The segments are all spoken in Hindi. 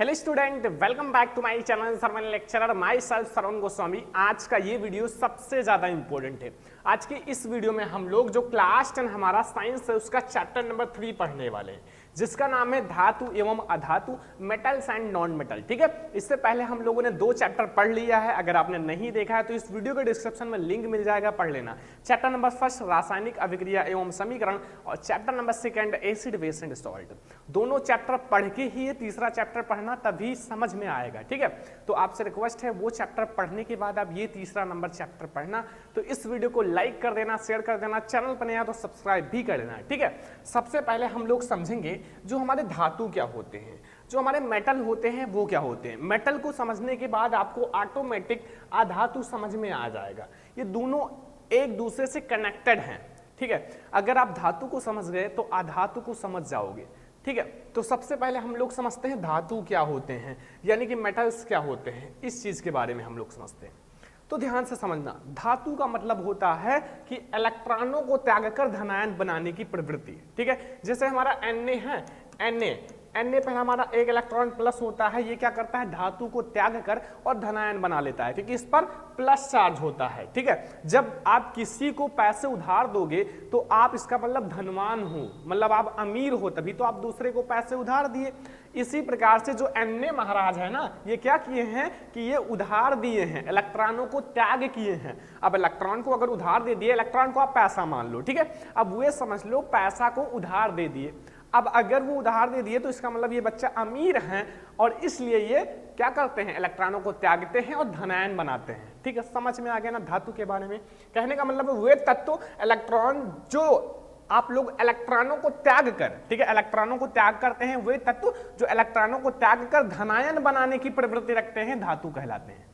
Hello student, welcome back to my channel Sarvan lecturer myself Sarvan Goswami. आज का ये वीडियो सबसे ज्यादा इंपॉर्टेंट है। आज की इस वीडियो में हम लोग जो क्लास 10 हमारा साइंस है उसका चैप्टर नंबर 3 पढ़ने वाले हैं, जिसका नाम है धातु एवं अधातु, मेटल्स एंड नॉन मेटल। ठीक है, इससे पहले हम लोगों ने 2 चैप्टर पढ़ लिया है। अगर आपने नहीं देखा है तो इस वीडियो के डिस्क्रिप्शन में लिंक मिल जाएगा, पढ़ लेना। चैप्टर नंबर 1 रासायनिक अभिक्रिया एवं समीकरण और chapter number 2 acid base and salt. दोनों चैप्टर पढ़ के ही ये तीसरा चैप्टर पढ़ना, तभी समझ में आएगा। ठीक है, तो आपसे रिक्वेस्ट है वो चैप्टर पढ़ने के बाद आप ये तीसरा नंबर चैप्टर पढ़ना। तो इस वीडियो को लाइक कर देना, शेयर कर देना, चैनल पर नया तो सब्सक्राइब भी कर देना। ठीक है, सबसे पहले हम लोग समझेंगे जो हमारे धातु क्या होते हैं, जो हमारे मेटल होते हैं वो क्या होते हैं। मेटल को समझने के बाद आपको ऑटोमेटिक अधातु समझ में आ जाएगा। ये दोनों एक दूसरे से कनेक्टेड हैं। ठीक है, अगर आप धातु को समझ गए तो अधातु को समझ जाओगे। ठीक है, तो सबसे पहले हम लोग समझते हैं धातु क्या होते हैं, यानी कि मेटल्स क्या होते हैं। इस चीज के बारे में हम लोग समझते हैं, तो ध्यान से समझना। धातु का मतलब होता है कि इलेक्ट्रॉनों को त्याग कर धनायन बनाने की प्रवृत्ति। ठीक है, जैसे हमारा Na है, Na पर हमारा एक इलेक्ट्रॉन प्लस होता है। ये क्या करता है, धातु को त्याग कर और धनायन बना लेता है, क्योंकि इस पर प्लस चार्ज होता है। ठीक है, जब आप किसी को पैसे उधार दोगे तो आप इसका मतलब धनवान हो, मतलब आप अमीर हो, तभी तो आप दूसरे को पैसे उधार दिए। इसी प्रकार से जो Na महाराज है ना, ये क्या किए हैं कि ये उधार दिए हैं, इलेक्ट्रॉनों को त्याग किए हैं। अब इलेक्ट्रॉन को अगर उधार दे दिए, इलेक्ट्रॉन को आप पैसा मान लो। ठीक है, अब वे समझ लो पैसा को उधार दे दिए। अब अगर वो उधार दे दिए तो इसका मतलब ये बच्चा अमीर है, और इसलिए ये क्या करते हैं, इलेक्ट्रॉनों को त्यागते हैं और धनायन बनाते हैं। ठीक है, समझ में आ गया ना धातु के बारे में। कहने का मतलब वे तत्व इलेक्ट्रॉन जो आप लोग इलेक्ट्रॉनों को त्याग कर, ठीक है, इलेक्ट्रॉनों को त्याग करते हैं, वे तत्व जो इलेक्ट्रॉनों को त्याग कर धनायन बनाने की प्रवृत्ति रखते हैं, धातु कहलाते हैं।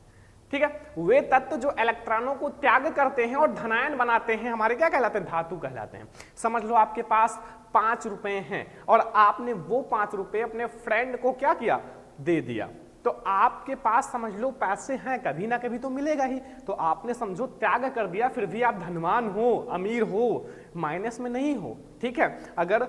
ठीक है, वे तत्व जो इलेक्ट्रॉनों को त्याग करते हैं और धनायन बनाते हैं, हमारे क्या कहलाते हैं, धातु कहलाते हैं। समझ लो आपके पास 5 रुपए हैं और आपने वो 5 रुपए अपने फ्रेंड को क्या किया, दे दिया। तो आपके पास समझ लो पैसे हैं, कभी ना कभी तो मिलेगा ही। तो आपने समझो त्याग कर दिया, फिर भी आप धनवान हो, अमीर हो, माइनस में नहीं हो। ठीक है, अगर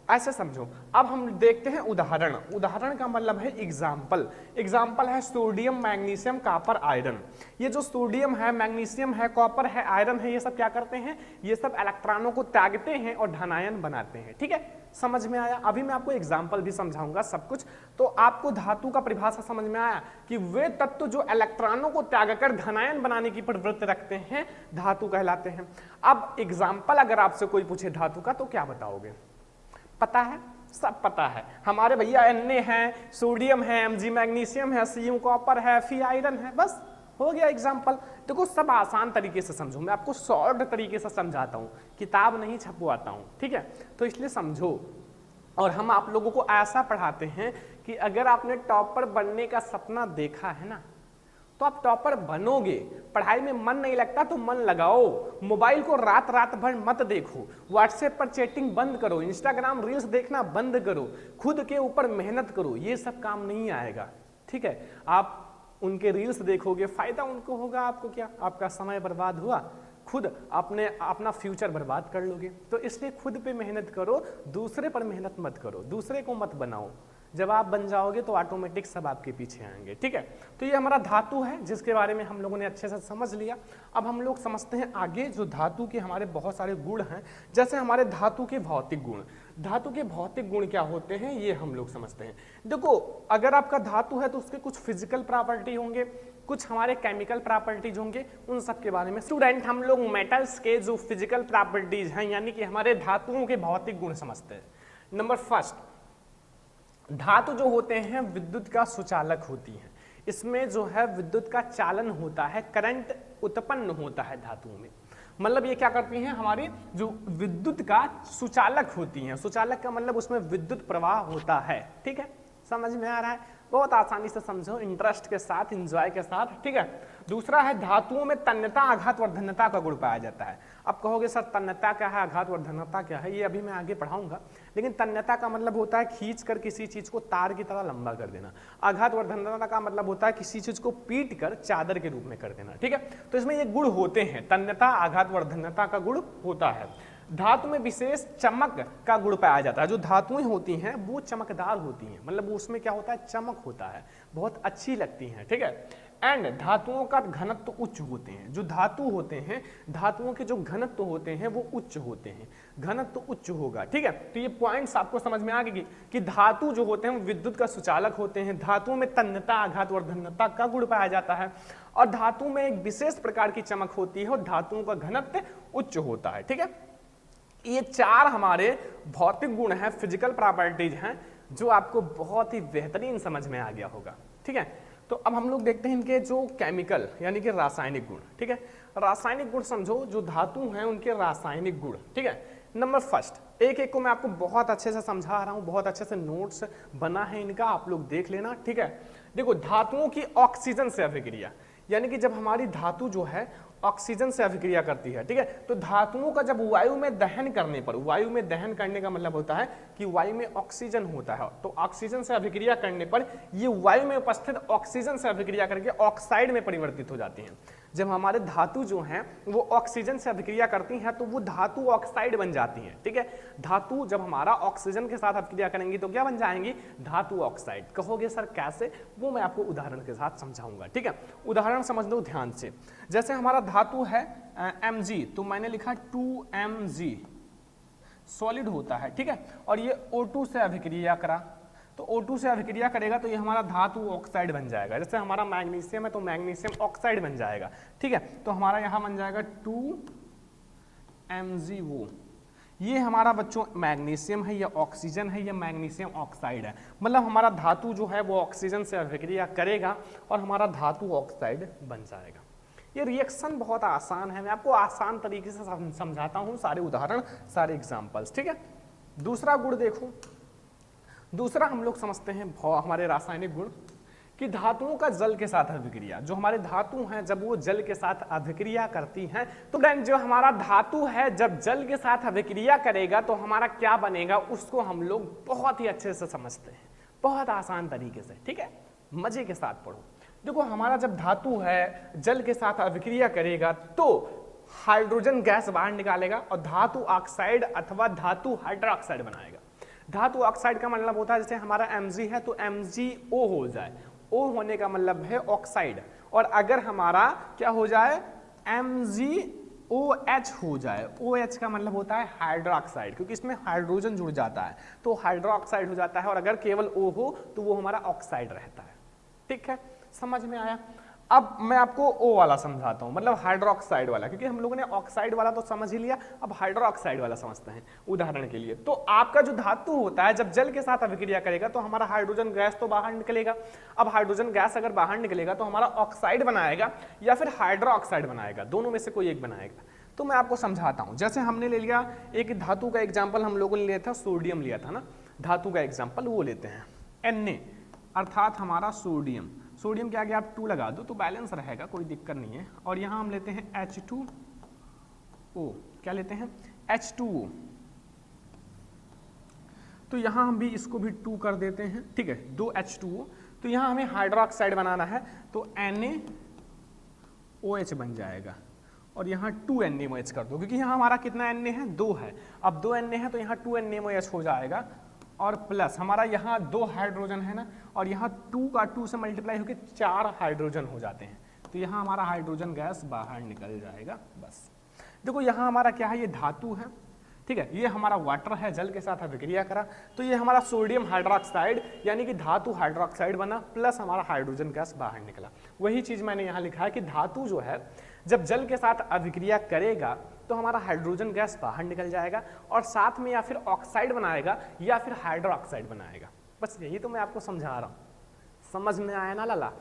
ऐसे समझो। अब हम देखते हैं उदाहरण। उदाहरण का मतलब है एग्जाम्पल। एग्जाम्पल है सोडियम, मैग्नीशियम, कॉपर, आयरन। ये जो सोडियम है, मैग्नीशियम है, कॉपर है, आयरन है, ये सब क्या करते हैं, ये सब इलेक्ट्रॉनों को त्यागते हैं और धनायन बनाते हैं। ठीक है, समझ में आया। अभी मैं आपको एग्जाम्पल भी समझाऊंगा सब कुछ। तो आपको धातु का परिभाषा समझ में आया कि वे तत्व जो इलेक्ट्रॉनों को त्याग कर धनायन बनाने की प्रवृत्ति रखते हैं, धातु कहलाते हैं। अब एग्जाम्पल अगर आपसे कोई पूछे धातु का तो क्या बताओगे, पता है, सब पता है। हमारे भैया Na है, सोडियम है, Mg मैग्नीशियम है, Cu कॉपर है, Fe आयरन है, बस हो गया एग्जाम्पल। देखो सब आसान तरीके से समझो, मैं आपको शॉर्ट तरीके से समझाता हूँ, किताब नहीं छपवाता हूँ। ठीक है, तो इसलिए समझो। और हम आप लोगों को ऐसा पढ़ाते हैं कि अगर आपने टॉपर बनने का सपना देखा है ना, तो आप टॉपर बनोगे। पढ़ाई में मन नहीं लगता तो मन लगाओ, मोबाइल को रात रात भर मत देखो, व्हाट्सएप पर चैटिंग बंद करो, इंस्टाग्राम रील्स देखना बंद करो, खुद के ऊपर मेहनत करो। ये सब काम नहीं आएगा। ठीक है, आप उनके रील्स देखोगे, फायदा उनको होगा, आपको क्या, आपका समय बर्बाद हुआ, खुद अपना फ्यूचर बर्बाद कर लोगे। तो इसलिए खुद पे मेहनत करो, दूसरे पर मेहनत मत करो, दूसरे को मत बनाओ। जब आप बन जाओगे तो ऑटोमेटिक सब आपके पीछे आएंगे। ठीक है, तो ये हमारा धातु है, जिसके बारे में हम लोगों ने अच्छे से समझ लिया। अब हम लोग समझते हैं आगे जो धातु के हमारे बहुत सारे गुण हैं, जैसे हमारे धातु के भौतिक गुण। धातु के भौतिक गुण क्या होते हैं ये हम लोग समझते हैं। देखो, अगर आपका धातु है तो उसके कुछ फिजिकल प्रॉपर्टी होंगे, कुछ हमारे केमिकल प्रॉपर्टीज होंगे, उन सब के बारे में स्टूडेंट हम लोग मेटल्स के जो फिजिकल प्रॉपर्टीज हैं, यानी कि हमारे धातुओं के भौतिक गुण समझते हैं। नंबर फर्स्ट, धातु जो होते हैं विद्युत का सुचालक होती हैं। इसमें जो है विद्युत का चालन होता है, करंट उत्पन्न होता है धातुओं में। मतलब ये क्या करती हैं, हमारी जो विद्युत का सुचालक होती हैं। सुचालक का मतलब उसमें विद्युत प्रवाह होता है। ठीक है, समझ में आ रहा है, बहुत आसानी से समझो, इंटरेस्ट के साथ, एंजॉय के साथ। ठीक है, दूसरा है धातुओं में तन्यता, आघात, वर्धनता का गुण पाया जाता है। अब कहोगे सर तन्यता क्या है, आघात, वर्धनता क्या है, ये अभी मैं आगे पढ़ाऊंगा। लेकिन तन्यता का मतलब होता है खींच कर किसी चीज को तार की तरह लंबा कर देना। आघात, वर्धनता का मतलब होता है किसी चीज को पीट कर चादर के रूप में कर देना। ठीक है, तो इसमें ये गुण होते हैं, तन्यता, आघात, वर्धनता का गुण होता है। धातु में विशेष चमक का गुण पाया जाता है। जो धातुएं होती हैं वो चमकदार होती हैं, मतलब उसमें क्या होता है, चमक होता है, बहुत अच्छी लगती हैं, ठीक है। एंड धातुओं का घनत्व उच्च होते हैं। जो धातु होते हैं, धातुओं के जो घनत्व होते हैं वो उच्च होते हैं, घनत्व उच्च होगा, ठीक है। तो ये पॉइंट्स आपको समझ में आ गए कि धातु जो होते हैं वो विद्युत का सुचालक होते हैं, धातुओं में तन्यता, आघात और धन्यता का गुण पाया जाता है, और धातु में एक विशेष प्रकार की चमक होती है और धातुओं का घनत्व उच्च होता है, ठीक है। ये चार हमारे भौतिक गुण हैं, फिजिकल प्रॉपर्टीज हैं, जो आपको बहुत ही बेहतरीन समझ में आ गया होगा, ठीक है। तो अब हम लोग देखते हैं इनके जो केमिकल यानी कि रासायनिक गुण, ठीक है। रासायनिक गुण समझो, जो धातु हैं उनके रासायनिक गुण, ठीक है। नंबर फर्स्ट, एक एक को मैं आपको बहुत अच्छे से समझा रहा हूं, बहुत अच्छे से नोट्स बना है इनका, आप लोग देख लेना, ठीक है। देखो, धातुओं की ऑक्सीजन से अभिक्रिया, यानी कि जब हमारी धातु जो है ऑक्सीजन से अभिक्रिया करती है, ठीक है, तो धातुओं का जब वायु में दहन करने पर, वायु में दहन करने का मतलब होता है कि वायु में ऑक्सीजन होता है, तो ऑक्सीजन से अभिक्रिया करने पर ये वायु में उपस्थित ऑक्सीजन से अभिक्रिया करके ऑक्साइड में परिवर्तित हो जाती हैं। जब हमारे धातु जो हैं वो ऑक्सीजन से अभिक्रिया करती हैं तो वो धातु ऑक्साइड बन जाती हैं, ठीक है। धातु जब हमारा ऑक्सीजन के साथ अभिक्रिया करेंगी तो क्या बन जाएंगी, धातु ऑक्साइड। कहोगे सर कैसे, वो मैं आपको उदाहरण के साथ समझाऊंगा, ठीक है। उदाहरण समझ लो ध्यान से। जैसे हमारा धातु है Mg, तो मैंने लिखा 2Mg सॉलिड होता है, ठीक है, और ये O2 से अभिक्रिया करा, तो O2 से अभिक्रिया करेगा तो ये हमारा धातु ऑक्साइड बन जाएगा। जैसे हमारा मैग्नीशियम है तो मैग्नीशियम ऑक्साइड बन जाएगा, ठीक है। तो हमारा यहाँ बन जाएगा 2MgO। ये हमारा बच्चों मैग्नीशियम है या ऑक्सीजन है या मैग्नीशियम ऑक्साइड है, मतलब हमारा धातु जो है वो ऑक्सीजन से अभिक्रिया करेगा और हमारा धातु ऑक्साइड बन जाएगा। ये रिएक्शन बहुत आसान है, मैं आपको आसान तरीके से समझाता हूँ, सारे उदाहरण, सारे एग्जाम्पल्स, ठीक है। दूसरा गुण देखो, दूसरा हम लोग समझते हैं हमारे रासायनिक गुण कि धातुओं का जल के साथ अभिक्रिया। जो हमारे धातु हैं जब वो जल के साथ अभिक्रिया करती हैं तो जो हमारा धातु है जब जल के साथ अभिक्रिया करेगा तो हमारा क्या बनेगा, उसको हम लोग बहुत ही अच्छे से समझते हैं, बहुत आसान तरीके से, ठीक है। मजे के साथ पढ़ो। देखो, हमारा जब धातु है जल के साथ अभिक्रिया करेगा तो हाइड्रोजन गैस बाहर निकालेगा और धातु ऑक्साइड अथवा धातु हाइड्रोक्साइड बनाएगा। धातु ऑक्साइड का मतलब होता है जैसे हमारा Mg है तो MgO हो जाए, O होने का मतलब है ऑक्साइड, और अगर हमारा क्या हो जाए MgOH हो जाए, OH का मतलब होता है हाइड्रोक्साइड, क्योंकि इसमें हाइड्रोजन जुड़ जाता है तो हाइड्रोक्साइड हो जाता है, और अगर केवल O हो तो वो हमारा ऑक्साइड रहता है, ठीक है। समझ में आया। अब मैं आपको O वाला समझाता हूं, मतलब हाइड्रोक्साइड वाला, क्योंकि हम लोगों ने ऑक्साइड वाला तो समझ ही लिया, अब हाइड्रोक्साइड वाला समझते हैं उदाहरण के लिए। तो आपका जो धातु होता है जब जल के साथ अभिक्रिया करेगा तो हमारा हाइड्रोजन गैस तो बाहर निकलेगा। अब हाइड्रोजन गैस अगर बाहर निकलेगा तो हमारा ऑक्साइड बनाएगा या फिर हाइड्रोक्साइड बनाएगा, दोनों में से कोई एक बनाएगा। तो मैं आपको समझाता हूं। जैसे हमने ले लिया एक धातु का एग्जाम्पल, हम लोगों ने लिया था सोडियम लिया था ना, धातु का एग्जाम्पल वो लेते हैं Na, अर्थात हमारा सोडियम। सोडियम के आगे आप 2 लगा दो तो बैलेंस रहेगा, कोई दिक्कत नहीं है। और यहाँ हम लेते हैं H2O, क्या लेते हैं H2O, तो यहाँ हम भी इसको भी 2 कर देते हैं, ठीक है, 2 H2O। तो यहाँ हमें हाइड्रोक्साइड बनाना है तो NaOH बन जाएगा, और यहाँ 2 NaOH कर दो, क्योंकि यहाँ हमारा कितना Na है, 2 है। अब 2 Na है तो यहाँ 2 NaOH हो जाएगा, और प्लस हमारा यहाँ 2 हाइड्रोजन है ना, और यहाँ 2 का 2 से मल्टीप्लाई होकर 4 हाइड्रोजन हो जाते हैं, तो यहाँ हमारा हाइड्रोजन गैस बाहर निकल जाएगा। बस देखो, यहाँ हमारा क्या है, ये धातु है, ठीक है, ये हमारा वाटर है, जल के साथ अभिक्रिया करा तो ये हमारा सोडियम हाइड्रोक्साइड यानी कि धातु हाइड्रोक्साइड बना, प्लस हमारा हाइड्रोजन गैस बाहर निकला। वही चीज मैंने यहाँ लिखा है कि धातु जो है जब जल के साथ अभिक्रिया करेगा तो हमारा हाइड्रोजन गैस बाहर निकल जाएगा और साथ में या फिर ऑक्साइड बनाएगा या फिर हाइड्रोक्साइड बनाएगा। बस यही तो मैं आपको समझा रहा हूँ, समझ में आया ना लाला।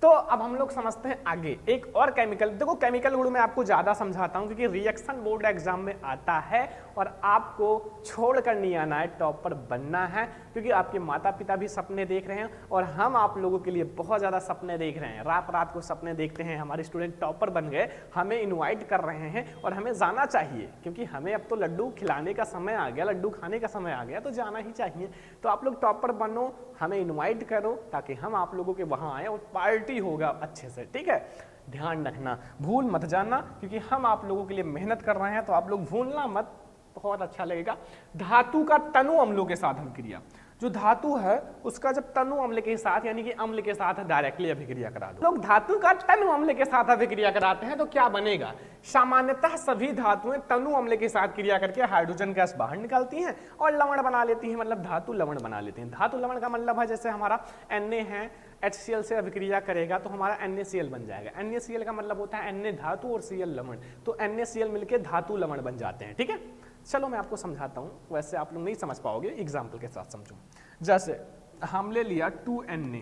तो अब हम लोग समझते हैं आगे एक और केमिकल। देखो, केमिकल गुण में आपको ज्यादा समझाता हूं क्योंकि रिएक्शन बोर्ड एग्जाम में आता है और आपको छोड़कर नहीं आना है, टॉपर बनना है, क्योंकि आपके माता पिता भी सपने देख रहे हैं और हम आप लोगों के लिए बहुत ज्यादा सपने देख रहे हैं। रात रात को सपने देखते हैं, हमारे स्टूडेंट टॉपर बन गए, हमें इन्वाइट कर रहे हैं और हमें जाना चाहिए, क्योंकि हमें अब तो लड्डू खिलाने का समय आ गया, लड्डू खाने का समय आ गया, तो जाना ही चाहिए। तो आप लोग टॉपर बनो, हमें इन्वाइट करो ताकि हम आप लोगों के वहां आए और पार्टी होगा अच्छे से, ठीक है। ध्यान रखना, भूल मत जाना, क्योंकि हम आप लोगों के लिए मेहनत कर रहे हैं, तो आप लोग भूलना मत, बहुत अच्छा लगेगा। धातु का तनु अम्लों के साथ अभिक्रिया, जो धातु है उसका जब तनु अम्ल के साथ यानी कि अम्ल के साथ डायरेक्टली अभिक्रिया करा दो। लोग धातु का तनु अम्ल के साथ अभिक्रिया कराते हैं तो क्या बनेगा? सामान्यतः सभी धातुएं तनु अम्ल के साथ क्रिया करके हाइड्रोजन गैस बाहर निकालती हैं और लवण बना लेती हैं, मतलब धातु लवण बना लेते हैं। धातु लवण का मतलब है जैसे हमारा Na है, HCl से अभिक्रिया करेगा तो हमारा NaCl बन जाएगा। NaCl का मतलब होता है Na धातु और Cl लवण, तो NaCl मिलके धातु लवण बन जाते हैं। ठीक है, चलो मैं आपको समझाता हूँ, वैसे आप लोग नहीं समझ पाओगे, एग्जाम्पल के साथ समझो। जैसे हम ले लिया 2Na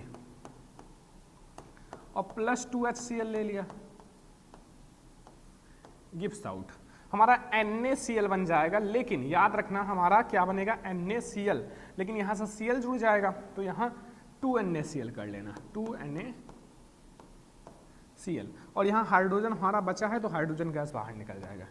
और प्लस 2HCl ले लिया, गिव्स आउट हमारा NaCl बन जाएगा, लेकिन याद रखना हमारा क्या बनेगा? NaCl, लेकिन यहाँ से Cl जुड़ जाएगा तो यहाँ 2NaCl कर लेना, 2NaCl, और यहाँ हाइड्रोजन हमारा बचा है तो हाइड्रोजन गैस बाहर निकल जाएगा,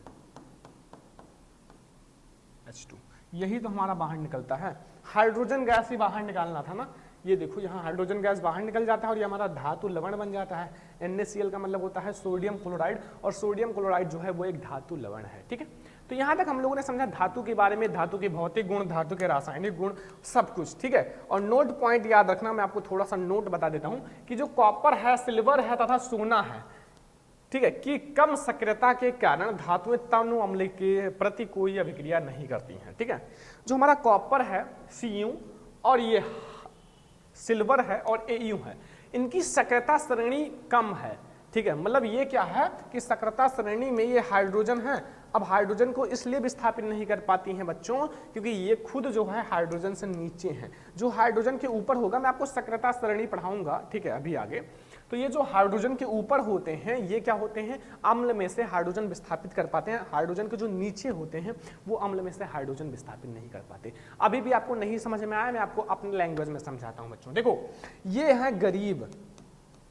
H2। यही तो हमारा बाहर निकलता है, हाइड्रोजन गैस ही बाहर निकालना था ना। ये देखो यहाँ हाइड्रोजन गैस बाहर निकल जाता है और ये हमारा धातु लवण बन जाता है। NaCl का मतलब होता है सोडियम क्लोराइड, और सोडियम क्लोराइड जो है वो एक धातु लवण है। ठीक है, तो यहाँ तक हम लोगों ने समझा धातु के बारे में, धातु के भौतिक गुण, धातु के रासायनिक गुण, सब कुछ। ठीक है, और नोट पॉइंट याद रखना, मैं आपको थोड़ा सा नोट बता देता हूँ कि जो कॉपर है, सिल्वर है तथा सोना है, ठीक है, कि कम सक्रियता के कारण धातुएं तनु अम्ल के प्रति कोई अभिक्रिया नहीं करती हैं। ठीक है, जो हमारा कॉपर है Cu और ये सिल्वर है और Au है, इनकी सक्रियता श्रेणी कम है। ठीक है, मतलब ये क्या है कि सक्रियता श्रेणी में ये हाइड्रोजन है। अब हाइड्रोजन को इसलिए विस्थापित नहीं कर पाती हैं बच्चों क्योंकि ये खुद जो है हाइड्रोजन से नीचे हैं। जो हाइड्रोजन के ऊपर होगा, मैं आपको सक्रियता श्रेणी पढ़ाऊंगा, ठीक है, अभी आगे। तो ये जो हाइड्रोजन के ऊपर होते हैं ये क्या होते हैं? अम्ल में से हाइड्रोजन विस्थापित कर पाते हैं। हाइड्रोजन के जो नीचे होते हैं वो अम्ल में से हाइड्रोजन विस्थापित नहीं कर पाते। अभी भी आपको नहीं समझ में आया, मैं आपको अपने लैंग्वेज में समझाता हूं बच्चों। देखो ये है गरीब,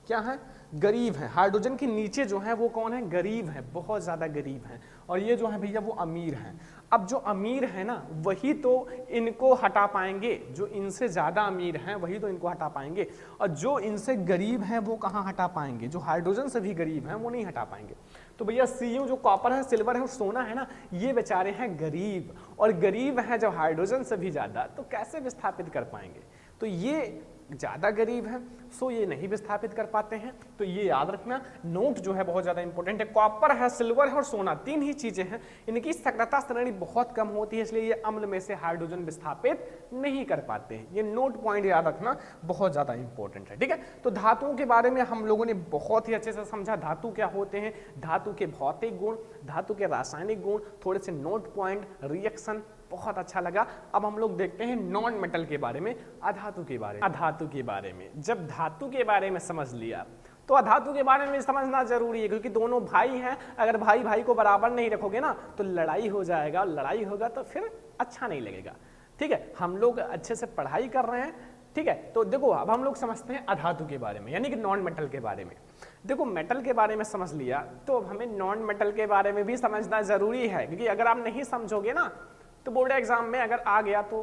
क्या है? गरीब है। हाइड्रोजन के नीचे जो है वो कौन है? गरीब है, बहुत ज्यादा गरीब है। और ये जो है भैया वो अमीर है। अब जो अमीर है ना वही तो इनको हटा पाएंगे, जो इनसे ज्यादा अमीर हैं वही तो इनको हटा पाएंगे, और जो इनसे गरीब हैं वो कहाँ हटा पाएंगे? जो हाइड्रोजन से भी गरीब हैं वो नहीं हटा पाएंगे। तो भैया Cu जो कॉपर है, सिल्वर है और सोना है ना, ये बेचारे हैं गरीब, और गरीब हैं जब हाइड्रोजन से भी ज्यादा, तो कैसे विस्थापित कर पाएंगे? तो ये ज्यादा गरीब है, सो ये नहीं विस्थापित कर पाते हैं। तो ये याद रखना, नोट जो है बहुत ज्यादा इंपॉर्टेंट है। कॉपर है, सिल्वर है और सोना, तीन ही चीजें हैं, इनकी सक्रियता श्रेणी बहुत कम होती है, इसलिए ये अम्ल में से हाइड्रोजन विस्थापित नहीं कर पाते हैं। ये नोट पॉइंट याद रखना बहुत ज्यादा इंपॉर्टेंट है। ठीक है, तो धातुओं के बारे में हम लोगों ने बहुत ही अच्छे से समझा, धातु क्या होते हैं, धातु के भौतिक गुण, धातु के रासायनिक गुण, थोड़े से नोट पॉइंट, रिएक्शन, बहुत अच्छा लगा। अब हम लोग देखते हैं नॉन मेटल के बारे में, अधातु के बारे में। अधातु के बारे में जब धातु के बारे में समझ लिया तो अधातु के बारे में समझना जरूरी है, क्योंकि दोनों भाई हैं, अगर भाई भाई को बराबर नहीं रखोगे ना तो लड़ाई हो जाएगा, लड़ाई होगा तो फिर अच्छा नहीं लगेगा। ठीक है, हम लोग अच्छे से पढ़ाई कर रहे हैं। ठीक है, तो देखो अब हम लोग समझते हैं अधातु के बारे में, यानी कि नॉन मेटल के बारे में। देखो मेटल के बारे में समझ लिया तो अब हमें नॉन मेटल के बारे में भी समझना जरूरी है, क्योंकि अगर आप नहीं समझोगे ना तो बोर्ड एग्जाम में अगर आ गया तो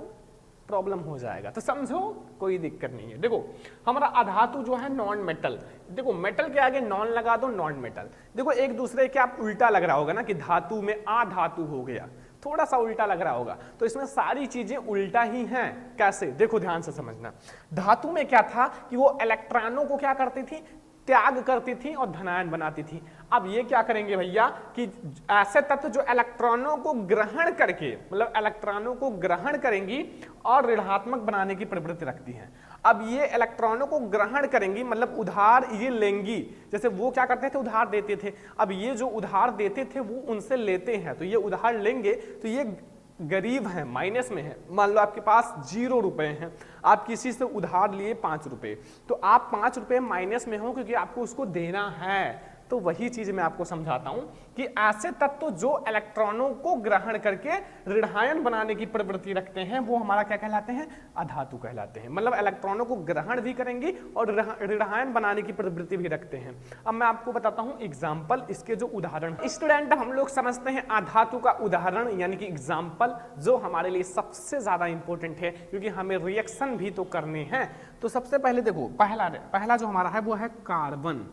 प्रॉब्लम हो जाएगा। तो समझो, कोई दिक्कत नहीं है। देखो हमारा अधातु जो है नॉन मेटल, देखो मेटल के आगे नॉन लगा दो, नॉन मेटल। देखो एक दूसरे के आप उल्टा लग रहा होगा ना कि धातु में अधातु हो गया, थोड़ा सा उल्टा लग रहा होगा, तो इसमें सारी चीजें उल्टा ही हैं। कैसे? देखो ध्यान से समझना। धातु में क्या था कि वो इलेक्ट्रॉनों को क्या करती थी? त्याग करती थी और धनायन बनाती थी। अब ये क्या करेंगे भैया कि ऐसे तत्व जो इलेक्ट्रॉनों को ग्रहण करके, मतलब इलेक्ट्रॉनों को ग्रहण करेंगी और ऋणात्मक बनाने की प्रवृत्ति रखती हैं। अब ये इलेक्ट्रॉनों को ग्रहण करेंगी मतलब उधार ये लेंगी, जैसे वो क्या करते थे? उधार देते थे। अब ये जो उधार देते थे वो उनसे लेते हैं, तो ये उधार लेंगे, तो ये गरीब हैं, माइनस में है। मान लो आपके पास 0 रुपए हैं, आप किसी से उधार लिए 5 रुपए, तो आप 5 रुपए माइनस में हो क्योंकि आपको उसको देना है। तो वही चीज मैं आपको समझाता हूं कि ऐसे तत्व जो इलेक्ट्रॉनों को ग्रहण करके ऋणायन बनाने की प्रवृत्ति रखते हैं वो हमारा क्या कहलाते हैं? अधातु कहलाते हैं। मतलब इलेक्ट्रॉनों को ग्रहण भी करेंगी और ऋणायन बनाने की प्रवृत्ति भी रखते हैं। अब मैं आपको बताता हूं एग्जाम्पल, इसके जो उदाहरण। स्टूडेंट हम लोग समझते हैं अधातु का उदाहरण यानी कि एग्जाम्पल, जो हमारे लिए सबसे ज्यादा इंपॉर्टेंट है क्योंकि हमें रिएक्शन भी तो करने हैं। तो सबसे पहले देखो पहला जो हमारा है वो है कार्बन।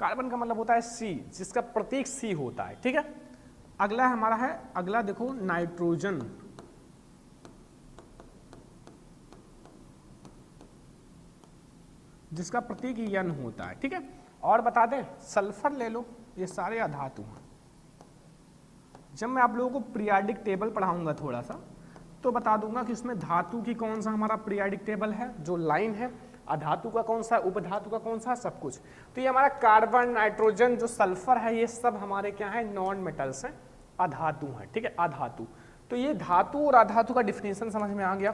कार्बन का मतलब होता है सी, जिसका प्रतीक सी होता है, ठीक है। अगला हमारा है, अगला देखो नाइट्रोजन, जिसका प्रतीक एन होता है, ठीक है। और बता दें सल्फर ले लो, ये सारे अधातु हैं। जब मैं आप लोगों को पीरियाडिक टेबल पढ़ाऊंगा थोड़ा सा, तो बता दूंगा कि उसमें धातु की कौन सा हमारा पीरियाडिक टेबल है, जो लाइन है, अधातु का कौन सा, उपधातु का कौन सा, सब कुछ। तो ये हमारा कार्बन, नाइट्रोजन, जो सल्फर है, ये सब हमारे क्या है, नॉन मेटल्स हैं, अधातु हैं, ठीक है, अधातु। तो ये धातु और अधातु का डिफिनेशन समझ में आ गया।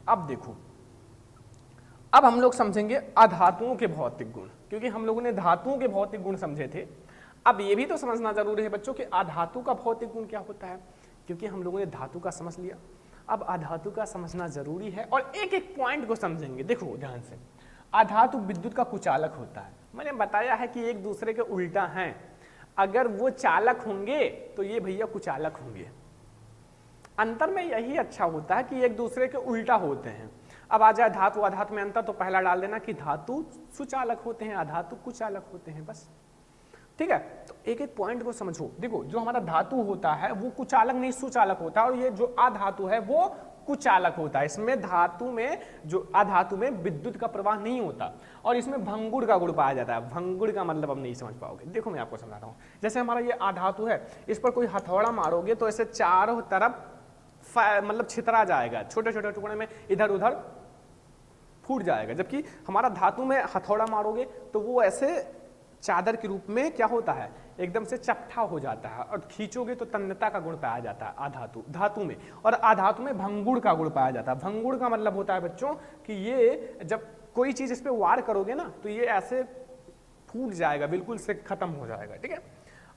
अब देखो, अब हम लोग समझेंगे अधातुओं के भौतिक गुण, क्योंकि हम लोगों ने धातुओं के भौतिक गुण समझे थे। अब ये भी तो समझना जरूरी है बच्चों कि अधातु का भौतिक गुण क्या होता है, क्योंकि हम लोगों ने धातु का समझ लिया, अब अधातु का समझना जरूरी है और एक एक पॉइंट को समझेंगे। देखो ध्यान से, अधातु विद्युत का कुचालक होता है। मैंने बताया है कि एक दूसरे के उल्टा हैं, अगर वो चालक होंगे तो ये भैया कुचालक होंगे। अंतर में यही अच्छा होता है कि एक दूसरे के उल्टा होते हैं। अब आ जाए धातु अधातु में अंतर, तो पहला डाल देना कि धातु सुचालक होते हैं, अधातु कुचालक होते हैं, बस, ठीक है। तो एक एक पॉइंट को समझो। देखो, जो हमारा धातु होता है वो कुचालक नहीं सुचालक होता है, और ये जो अधातु है वो कुचालक होता है। इसमें धातु में, जो अधातु में विद्युत का प्रवाह नहीं होता, और इसमें भंगुर का गुण पाया जाता है। भंगुर का मतलब अब नहीं समझ पाओगे, देखो मैं आपको समझाता हूँ। जैसे हमारा ये अधातु है, इस पर कोई हथौड़ा मारोगे तो ऐसे चारों तरफ मतलब छितरा जाएगा, छोटे छोटे टुकड़े में इधर उधर फूट जाएगा। जबकि हमारा धातु में हथौड़ा मारोगे तो वो ऐसे चादर के रूप में क्या होता है, एकदम से चपटा हो जाता है, और खींचोगे तो तन्यता का गुण पाया जाता है अधातु, धातु में। और अधातु में भंगुर का गुण पाया जाता है। भंगुर का मतलब होता है बच्चों कि ये जब कोई चीज इस पे वार करोगे ना, तो ये ऐसे फूट जाएगा, बिल्कुल से खत्म हो जाएगा, ठीक है।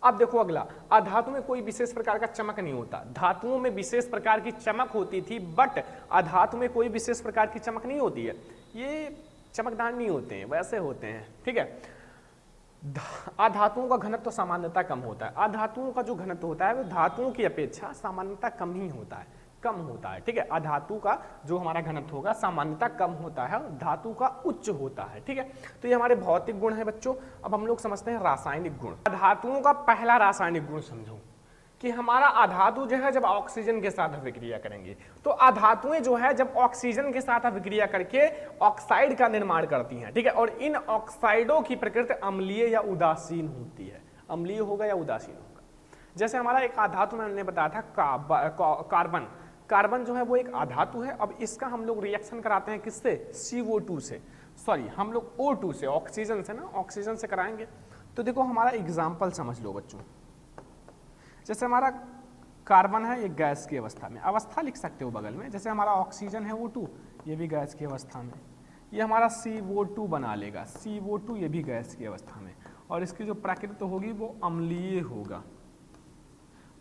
अब देखो अगला, अधातु में कोई विशेष प्रकार का चमक नहीं होता। धातुओं में विशेष प्रकार की चमक होती थी, बट अधातु में कोई विशेष प्रकार की चमक नहीं होती है। ये चमकदार नहीं होते हैं, वैसे होते हैं, ठीक है। अधातुओं का घनत्व तो सामान्यतः कम होता है। अधातुओं का जो घनत्व होता है वो धातुओं की अपेक्षा सामान्यतः कम ही होता है, कम होता है, ठीक है। अधातु का जो हमारा घनत्व होगा सामान्यतः कम होता है, धातु का उच्च होता है, ठीक है। तो ये हमारे भौतिक गुण है बच्चों। अब हम लोग समझते हैं रासायनिक गुण। धातुओं का पहला रासायनिक गुण समझो कि हमारा अधातु जो है जब ऑक्सीजन के साथ अभिक्रिया करेंगे, तो अधातुएं जो है जब ऑक्सीजन के साथ अभिक्रिया करके ऑक्साइड का निर्माण करती हैं, ठीक है। और इन ऑक्साइडों की प्रकृति अम्लीय या उदासीन होती है। अम्लीय होगा या उदासीन होगा। जैसे हमारा एक अधातु मैंने बताया था कार्बन। कार्बन जो है वो एक अधातु है। अब इसका हम लोग रिएक्शन कराते हैं किससे, CO2 से, सॉरी हम लोग O2 से, ऑक्सीजन से ना, ऑक्सीजन से कराएंगे। तो देखो हमारा एग्जाम्पल समझ लो बच्चों। जैसे हमारा कार्बन है, ये गैस की अवस्था में, अवस्था लिख सकते हो बगल में। जैसे हमारा ऑक्सीजन है O2, ये भी गैस की अवस्था में। ये हमारा CO2 बना लेगा, CO2 ये भी गैस की अवस्था में। और इसकी जो प्रकृति होगी वो अम्लीय होगा,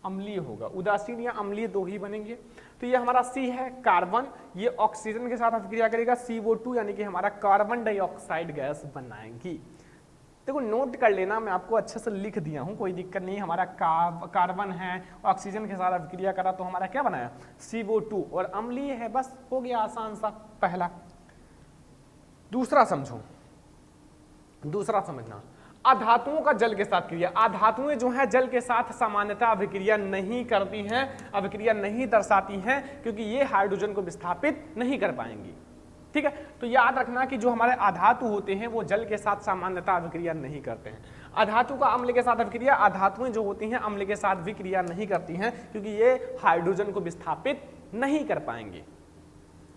अम्लीय होगा। उदासीन या अम्लीय दो ही बनेंगे। तो ये हमारा C है कार्बन, ये ऑक्सीजन के साथ अभिक्रिया करेगा, CO2 यानी कि हमारा कार्बन डाइऑक्साइड गैस बनाएंगी। देखो नोट कर लेना, मैं आपको अच्छे से लिख दिया हूं, कोई दिक्कत नहीं। हमारा कार्बन है, ऑक्सीजन के साथ अभिक्रिया करा तो हमारा क्या बनाया, CO2, और अम्लीय है, बस हो गया, आसान सा पहला। दूसरा समझो, दूसरा समझना, अधातुओं का जल के साथ क्रिया। अधातुएं जो है जल के साथ सामान्यतः अभिक्रिया नहीं करती हैं, अभिक्रिया नहीं दर्शाती हैं, क्योंकि ये हाइड्रोजन को विस्थापित नहीं कर पाएंगी, ठीक है। तो याद रखना कि जो हमारे अधातु होते हैं वो जल के साथ सामान्यतः अभिक्रिया नहीं करते हैं। अधातु का अम्ल के साथ अभिक्रिया, अधातुएं जो होती हैं अम्ल के साथ भी क्रिया नहीं करती हैं, क्योंकि ये हाइड्रोजन को विस्थापित नहीं कर पाएंगे।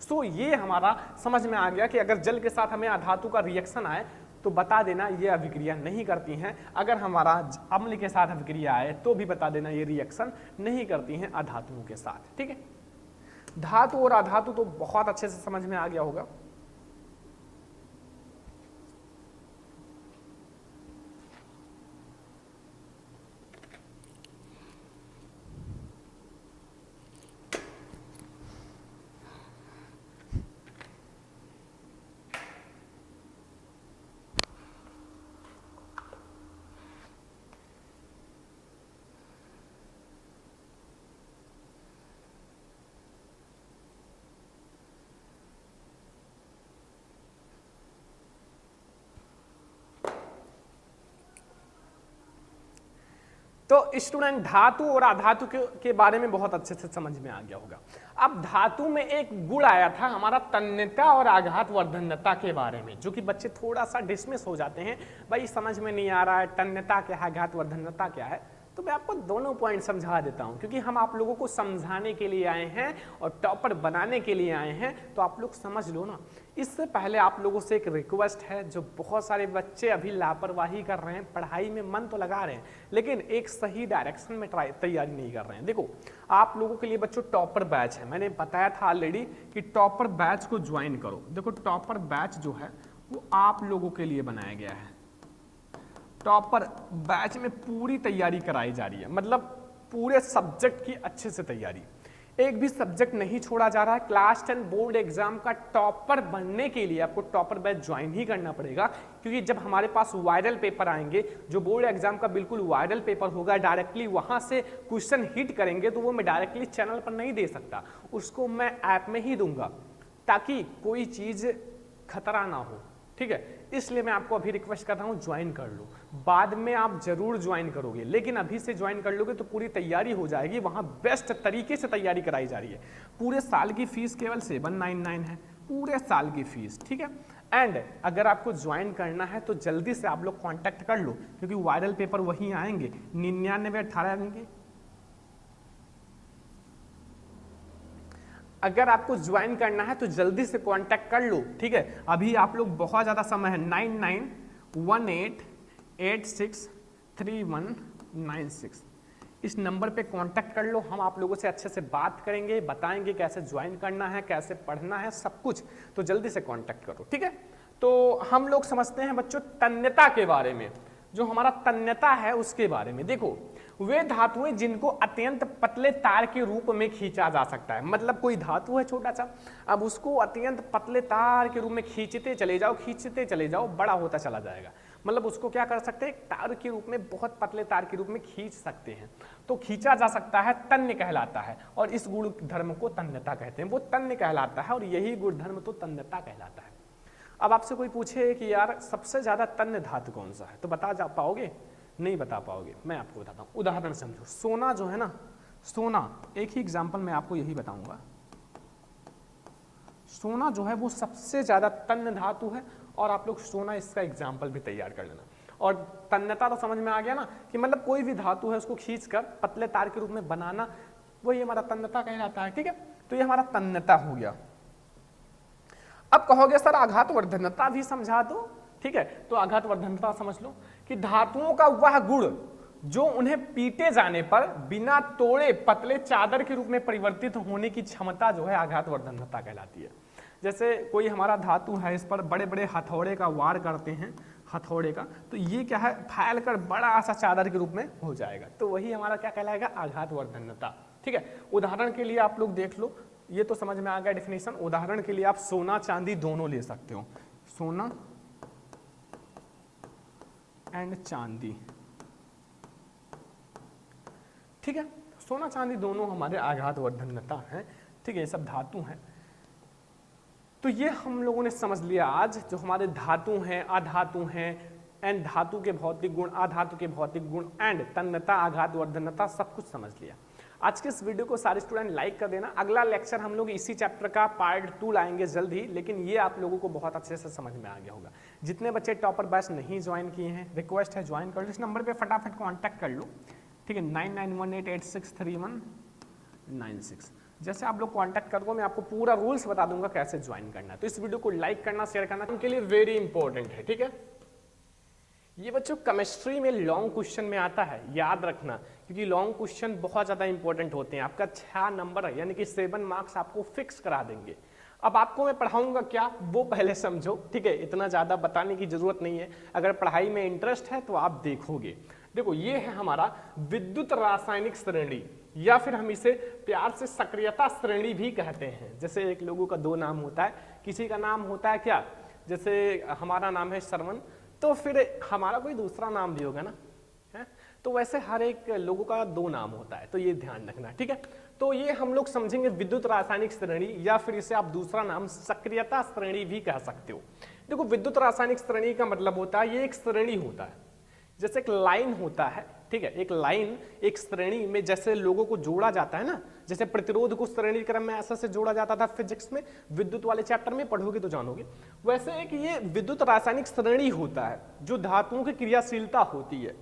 सो ये हमारा समझ में आ गया कि अगर जल के साथ हमें अधातु का रिएक्शन आए तो बता देना ये अभिक्रिया नहीं करती हैं। अगर हमारा अम्ल के साथ अभिक्रिया आए तो भी बता देना ये रिएक्शन नहीं करती हैं अधातुओं के साथ, ठीक है। धातु और अधातु तो बहुत अच्छे से समझ में आ गया होगा। तो स्टूडेंट धातु और अधातु के बारे में बहुत अच्छे से समझ में आ गया होगा। अब धातु में एक गुण आया था हमारा तन्यता और आघात वर्धनता के बारे में, जो कि बच्चे थोड़ा सा डिसमिस हो जाते हैं, भाई समझ में नहीं आ रहा है तन्यता क्या है, आघात वर्धनता क्या है। तो मैं आपको दोनों पॉइंट समझा देता हूं, क्योंकि हम आप लोगों को समझाने के लिए आए हैं और टॉपर बनाने के लिए आए हैं, तो आप लोग समझ लो ना। इससे पहले आप लोगों से एक रिक्वेस्ट है, जो बहुत सारे बच्चे अभी लापरवाही कर रहे हैं, पढ़ाई में मन तो लगा रहे हैं लेकिन एक सही डायरेक्शन में तैयारी नहीं कर रहे हैं। देखो आप लोगों के लिए बच्चों टॉपर बैच है, मैंने बताया था ऑलरेडी कि टॉपर बैच को ज्वाइन करो। देखो टॉपर बैच जो है वो आप लोगों के लिए बनाया गया है। टॉपर बैच में पूरी तैयारी कराई जा रही है, मतलब पूरे सब्जेक्ट की अच्छे से तैयारी, एक भी सब्जेक्ट नहीं छोड़ा जा रहा है। क्लास 10 बोर्ड एग्जाम का टॉपर बनने के लिए आपको टॉपर बैच ज्वाइन ही करना पड़ेगा, क्योंकि जब हमारे पास वायरल पेपर आएंगे, जो बोर्ड एग्जाम का बिल्कुल वायरल पेपर होगा, डायरेक्टली वहां से क्वेश्चन हिट करेंगे, तो वो मैं डायरेक्टली चैनल पर नहीं दे सकता, उसको मैं ऐप में ही दूंगा ताकि कोई चीज खतरा ना हो, ठीक है। इसलिए मैं आपको अभी रिक्वेस्ट कर रहा हूं ज्वाइन कर लो, बाद में आप जरूर ज्वाइन करोगे, लेकिन अभी से ज्वाइन कर लोगे तो पूरी तैयारी हो जाएगी। वहां बेस्ट तरीके से तैयारी कराई जा रही है। पूरे साल की फीस केवल 799 है, पूरे साल की फीस, ठीक है। एंड अगर आपको ज्वाइन करना है तो जल्दी से आप लोग कांटेक्ट कर लो, क्योंकि वायरल पेपर वहीं आएंगे, 99 18 आएंगे। अगर आपको ज्वाइन करना है तो जल्दी से कांटेक्ट कर लो, ठीक है। अभी आप लोग बहुत ज़्यादा समय है, 9918863196 इस नंबर पे कांटेक्ट कर लो। हम आप लोगों से अच्छे से बात करेंगे, बताएंगे कैसे ज्वाइन करना है, कैसे पढ़ना है, सब कुछ। तो जल्दी से कांटेक्ट करो, ठीक है। तो हम लोग समझते हैं बच्चों तन्यता के बारे में, जो हमारा तन्यता है उसके बारे में। देखो वे धातुएं जिनको अत्यंत पतले तार के रूप में खींचा जा सकता है, मतलब कोई धातु है छोटा सा, अब उसको अत्यंत पतले तार के रूप में खींचते चले जाओ, बड़ा होता चला जाएगा। मतलब उसको क्या कर सकते हैं, तार के रूप में, बहुत पतले तार के रूप में खींच सकते हैं, तो खींचा जा सकता है, तन्य कहलाता है। और इस गुण धर्म को तन्यता कहते हैं, वो तन्य कहलाता है, और यही गुण धर्म तो तन्यता कहलाता है। अब आपसे कोई पूछे कि यार सबसे ज्यादा तन्य धातु कौन सा है, तो बता जा पाओगे? नहीं बता पाओगे। मैं आपको बताता हूँ, उदाहरण समझो। सोना जो है ना, सोना, एक ही एग्जांपल मैं आपको यही बताऊंगा। सोना जो है वो सबसे ज्यादा तन्य धातु है, और आप लोग सोना इसका एग्जाम्पल भी तैयार कर लेना। और तन्यता तो समझ में आ गया ना, कि मतलब कोई भी धातु है उसको खींचकर पतले तार के रूप में बनाना, वही हमारा तन्यता कहलाता है, ठीक है। तो ये हमारा तन्यता हो गया। अब कहोगे सर आघात वर्धनता भी समझा दो, ठीक है। तो आघात वर्धनता समझ लो कि धातुओं का वह गुण जो उन्हें पीटे जाने पर बिना तोड़े पतले चादर के रूप में परिवर्तित होने की क्षमता जो है आघात वर्धनता कहलाती है। जैसे कोई हमारा धातु है, इस पर बड़े बड़े हथौड़े का वार करते हैं, हथौड़े का, तो ये क्या है, फैल कर बड़ा सा चादर के रूप में हो जाएगा, तो वही हमारा क्या कहलाएगा, आघात वर्धनता, ठीक है। उदाहरण के लिए आप लोग देख लो, ये तो समझ में आ गया डेफिनेशन। उदाहरण के लिए आप सोना चांदी दोनों ले सकते हो, सोना एंड चांदी, ठीक है। सोना चांदी दोनों हमारे आघात वर्धनता हैं, ठीक है, ये सब धातु हैं। तो ये हम लोगों ने समझ लिया आज, जो हमारे धातु हैं, अधातु हैं, एंड धातु के भौतिक गुण, अधातु के भौतिक गुण, एंड तन्यता, आघात वर्धनता, सब कुछ समझ लिया। आज के इस वीडियो को सारे स्टूडेंट लाइक कर देना। अगला लेक्चर हम लोग इसी चैप्टर का पार्ट 2 लाएंगे जल्द ही, लेकिन ये आप लोगों को बहुत अच्छे से समझ में आ गया होगा। जितने बच्चे टॉपर बैच नहीं ज्वाइन किए हैं, रिक्वेस्ट है ज्वाइन कर लो, इस नंबर पे फटाफट कांटेक्ट कर लो, ठीक है, 9918863196। जैसे आप लोग कांटेक्ट करोगे मैं आपको पूरा रूल्स बता दूंगा कैसे ज्वाइन करना है। तो इस वीडियो को लाइक करना, शेयर करना उनके लिए वेरी इंपॉर्टेंट है, ठीक है। ये बच्चों केमिस्ट्री में लॉन्ग क्वेश्चन में आता है, याद रखना, क्योंकि लॉन्ग क्वेश्चन बहुत ज्यादा इंपॉर्टेंट होते हैं। आपका 6 नंबर है, यानी कि 7 मार्क्स आपको फिक्स करा देंगे। अब आपको मैं पढ़ाऊंगा क्या, वो पहले समझो, ठीक है, इतना ज्यादा बताने की जरूरत नहीं है। अगर पढ़ाई में इंटरेस्ट है तो आप देखोगे। देखो ये है हमारा विद्युत रासायनिक श्रेणी, या फिर हम इसे प्यार से सक्रियता श्रेणी भी कहते हैं। जैसे एक लोगों का 2 नाम होता है, किसी का नाम होता है क्या, जैसे हमारा नाम है श्रवण, तो फिर हमारा कोई दूसरा नाम भी होगा ना, है? तो वैसे हर एक लोगों का 2 नाम होता है, तो ये ध्यान रखना, ठीक है। तो ये हम लोग समझेंगे विद्युत रासायनिक श्रेणी, या फिर इसे आप दूसरा नाम सक्रियता श्रेणी भी कह सकते हो। देखो विद्युत रासायनिक श्रेणी का मतलब होता है, ये एक श्रेणी होता है, जैसे एक लाइन होता है, ठीक है। एक लाइन एक श्रेणी में जैसे लोगों को जोड़ा जाता है ना, जैसे प्रतिरोध को श्रेणी क्रम में ऐसा से जोड़ा जाता था फिजिक्स में, विद्युत वाले चैप्टर में पढ़ोगे तो जानोगे, वैसे एक ये विद्युत रासायनिक श्रेणी होता है जो धातुओं की क्रियाशीलता होती है।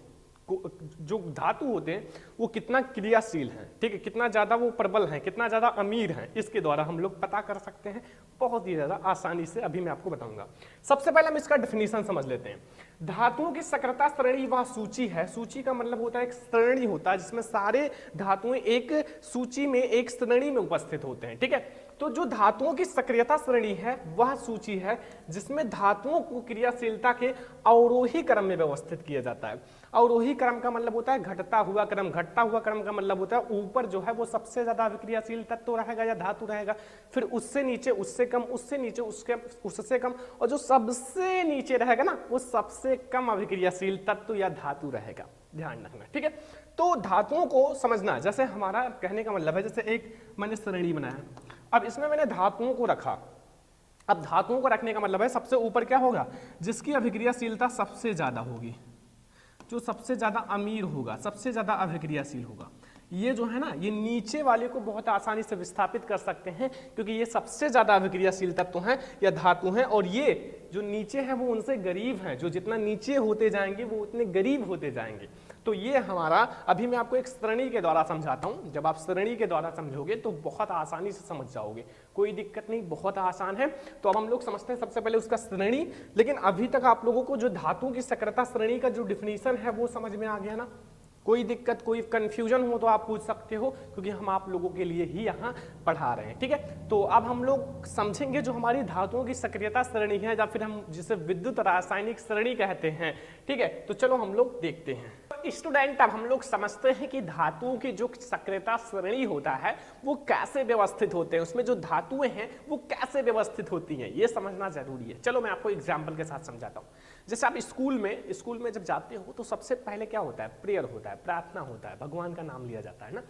जो धातु होते हैं वो कितना क्रियाशील है, ठीक है, कितना ज्यादा वो प्रबल है, कितना ज्यादा अमीर है, इसके द्वारा हम लोग पता कर सकते हैं बहुत ही ज्यादा आसानी से। अभी मैं आपको बताऊंगा। सबसे पहले हम इसका डेफिनेशन समझ लेते हैं। धातुओं की सक्रियता श्रेणी वह सूची है, सूची का मतलब होता है एक श्रेणी होता है जिसमें सारे धातुएं एक सूची में एक श्रेणी में उपस्थित होते हैं, ठीक है। तो जो धातुओं की सक्रियता श्रेणी है वह सूची है जिसमें धातुओं को क्रियाशीलता के अवरोही क्रम में व्यवस्थित किया जाता है। अवरोही क्रम का मतलब होता है घटता हुआ क्रम, घटता हुआ क्रम का मतलब होता है ऊपर जो है वो सबसे ज्यादा अभिक्रियाशील तत्व रहेगा या धातु रहेगा, फिर उससे नीचे उससे कम, उससे नीचे उससे कम, और जो सबसे नीचे रहेगा ना वो सबसे कम अभिक्रियाशील तत्व या धातु रहेगा। ध्यान रखना, ठीक है। तो धातुओं को समझना, जैसे हमारा कहने का मतलब है जैसे एक मैंने श्रेणी बनाया, अब इसमें मैंने धातुओं को रखा। अब धातुओं को रखने का मतलब है सबसे ऊपर क्या होगा, जिसकी अभिक्रियाशीलता सबसे ज्यादा होगी, जो सबसे ज्यादा अमीर होगा, सबसे ज्यादा अभिक्रियाशील होगा। ये जो है ना, ये नीचे वाले को बहुत आसानी से विस्थापित कर सकते हैं क्योंकि ये सबसे ज्यादा अभिक्रियाशील तत्व हैं या धातु हैं, और ये जो नीचे हैं वो उनसे गरीब हैं, जो जितना नीचे होते जाएंगे वो उतने गरीब होते जाएंगे। तो ये हमारा, अभी मैं आपको एक श्रेणी के द्वारा समझाता हूं। जब आप श्रेणी के द्वारा समझोगे तो बहुत आसानी से समझ जाओगे, कोई दिक्कत नहीं, बहुत आसान है। तो अब हम लोग समझते हैं सबसे पहले उसका श्रेणी। लेकिन अभी तक आप लोगों को जो धातु की सक्रियता श्रेणी का जो डिफिनीशन है वो समझ में आ गया ना। कोई दिक्कत, कोई कंफ्यूजन हो तो आप पूछ सकते हो क्योंकि हम आप लोगों के लिए ही यहाँ पढ़ा रहे हैं, ठीक है। तो अब हम लोग समझेंगे जो हमारी धातुओं की सक्रियता श्रेणी है या फिर हम जिसे विद्युत रासायनिक श्रेणी कहते हैं, ठीक है। तो चलो हम लोग देखते हैं। स्टूडेंट, अब हम लोग समझते हैं कि धातुओं की जो सक्रियता श्रेणी होता है वो कैसे व्यवस्थित होते हैं, उसमें जो धातुएं हैं वो कैसे व्यवस्थित होती हैं, ये समझना जरूरी है। चलो मैं आपको एग्जाम्पल के साथ समझाता हूँ। जैसे आप स्कूल में जब जाते हो तो सबसे पहले क्या होता है, प्रेयर होता है, प्रार्थना होता है, भगवान का नाम लिया जाता है ना।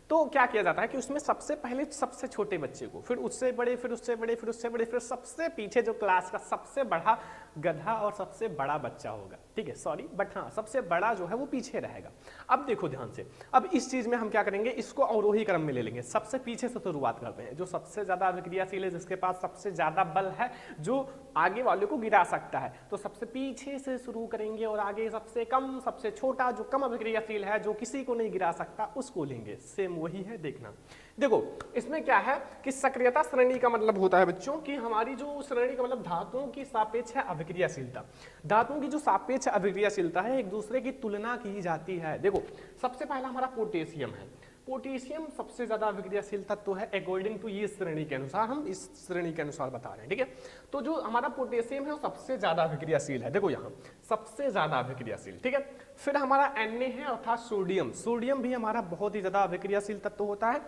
तो क्या किया जाता है कि उसमें सबसे पहले सबसे छोटे बच्चे को, फिर उससे बड़े, फिर उससे बड़े, फिर उससे बड़े, फिर सबसे पीछे जो क्लास का सबसे बड़ा गधा और सबसे बड़ा बच्चा होगा, ठीक है, सॉरी, बट हाँ सबसे बड़ा जो है वो पीछे रहेगा। अब देखो ध्यान से, अब इस चीज में हम क्या करेंगे, इसको अवरोही क्रम में ले लेंगे। सबसे पीछे से शुरुआत करते हैं, जो सबसे ज्यादा अभिक्रियाशील है, जिसके पास सबसे ज्यादा बल है, जो आगे वाले को गिरा सकता है, तो सबसे पीछे से शुरू करेंगे और आगे सबसे कम, सबसे छोटा, जो कम अभिक्रियाशील है, जो किसी को नहीं गिरा सकता, उसको लेंगे। सेम वही है, देखना। देखो इसमें क्या है कि सक्रियता श्रेणी का मतलब होता है बच्चों कि हमारी जो श्रेणी का मतलब धातुओं की सापेक्ष अभिक्रियाशीलता, धातुओं की जो सापेक्ष अभिक्रियाशीलता है एक दूसरे की तुलना की जाती है। देखो सबसे पहला हमारा पोटेशियम है, पोटेशियम सबसे ज्यादा अभिक्रियाशील तत्व है अकॉर्डिंग टू ये श्रेणी के अनुसार, हम इस श्रेणी के अनुसार बता रहे हैं, ठीक है। तो जो हमारा पोटेशियम है वो सबसे ज्यादा अभिक्रियाशील है, देखो यहाँ सबसे ज्यादा अभिक्रियाशील, ठीक है। फिर हमारा Na है अर्थात सोडियम, सोडियम भी हमारा बहुत ही ज्यादा अभिक्रियाशील तत्व होता है।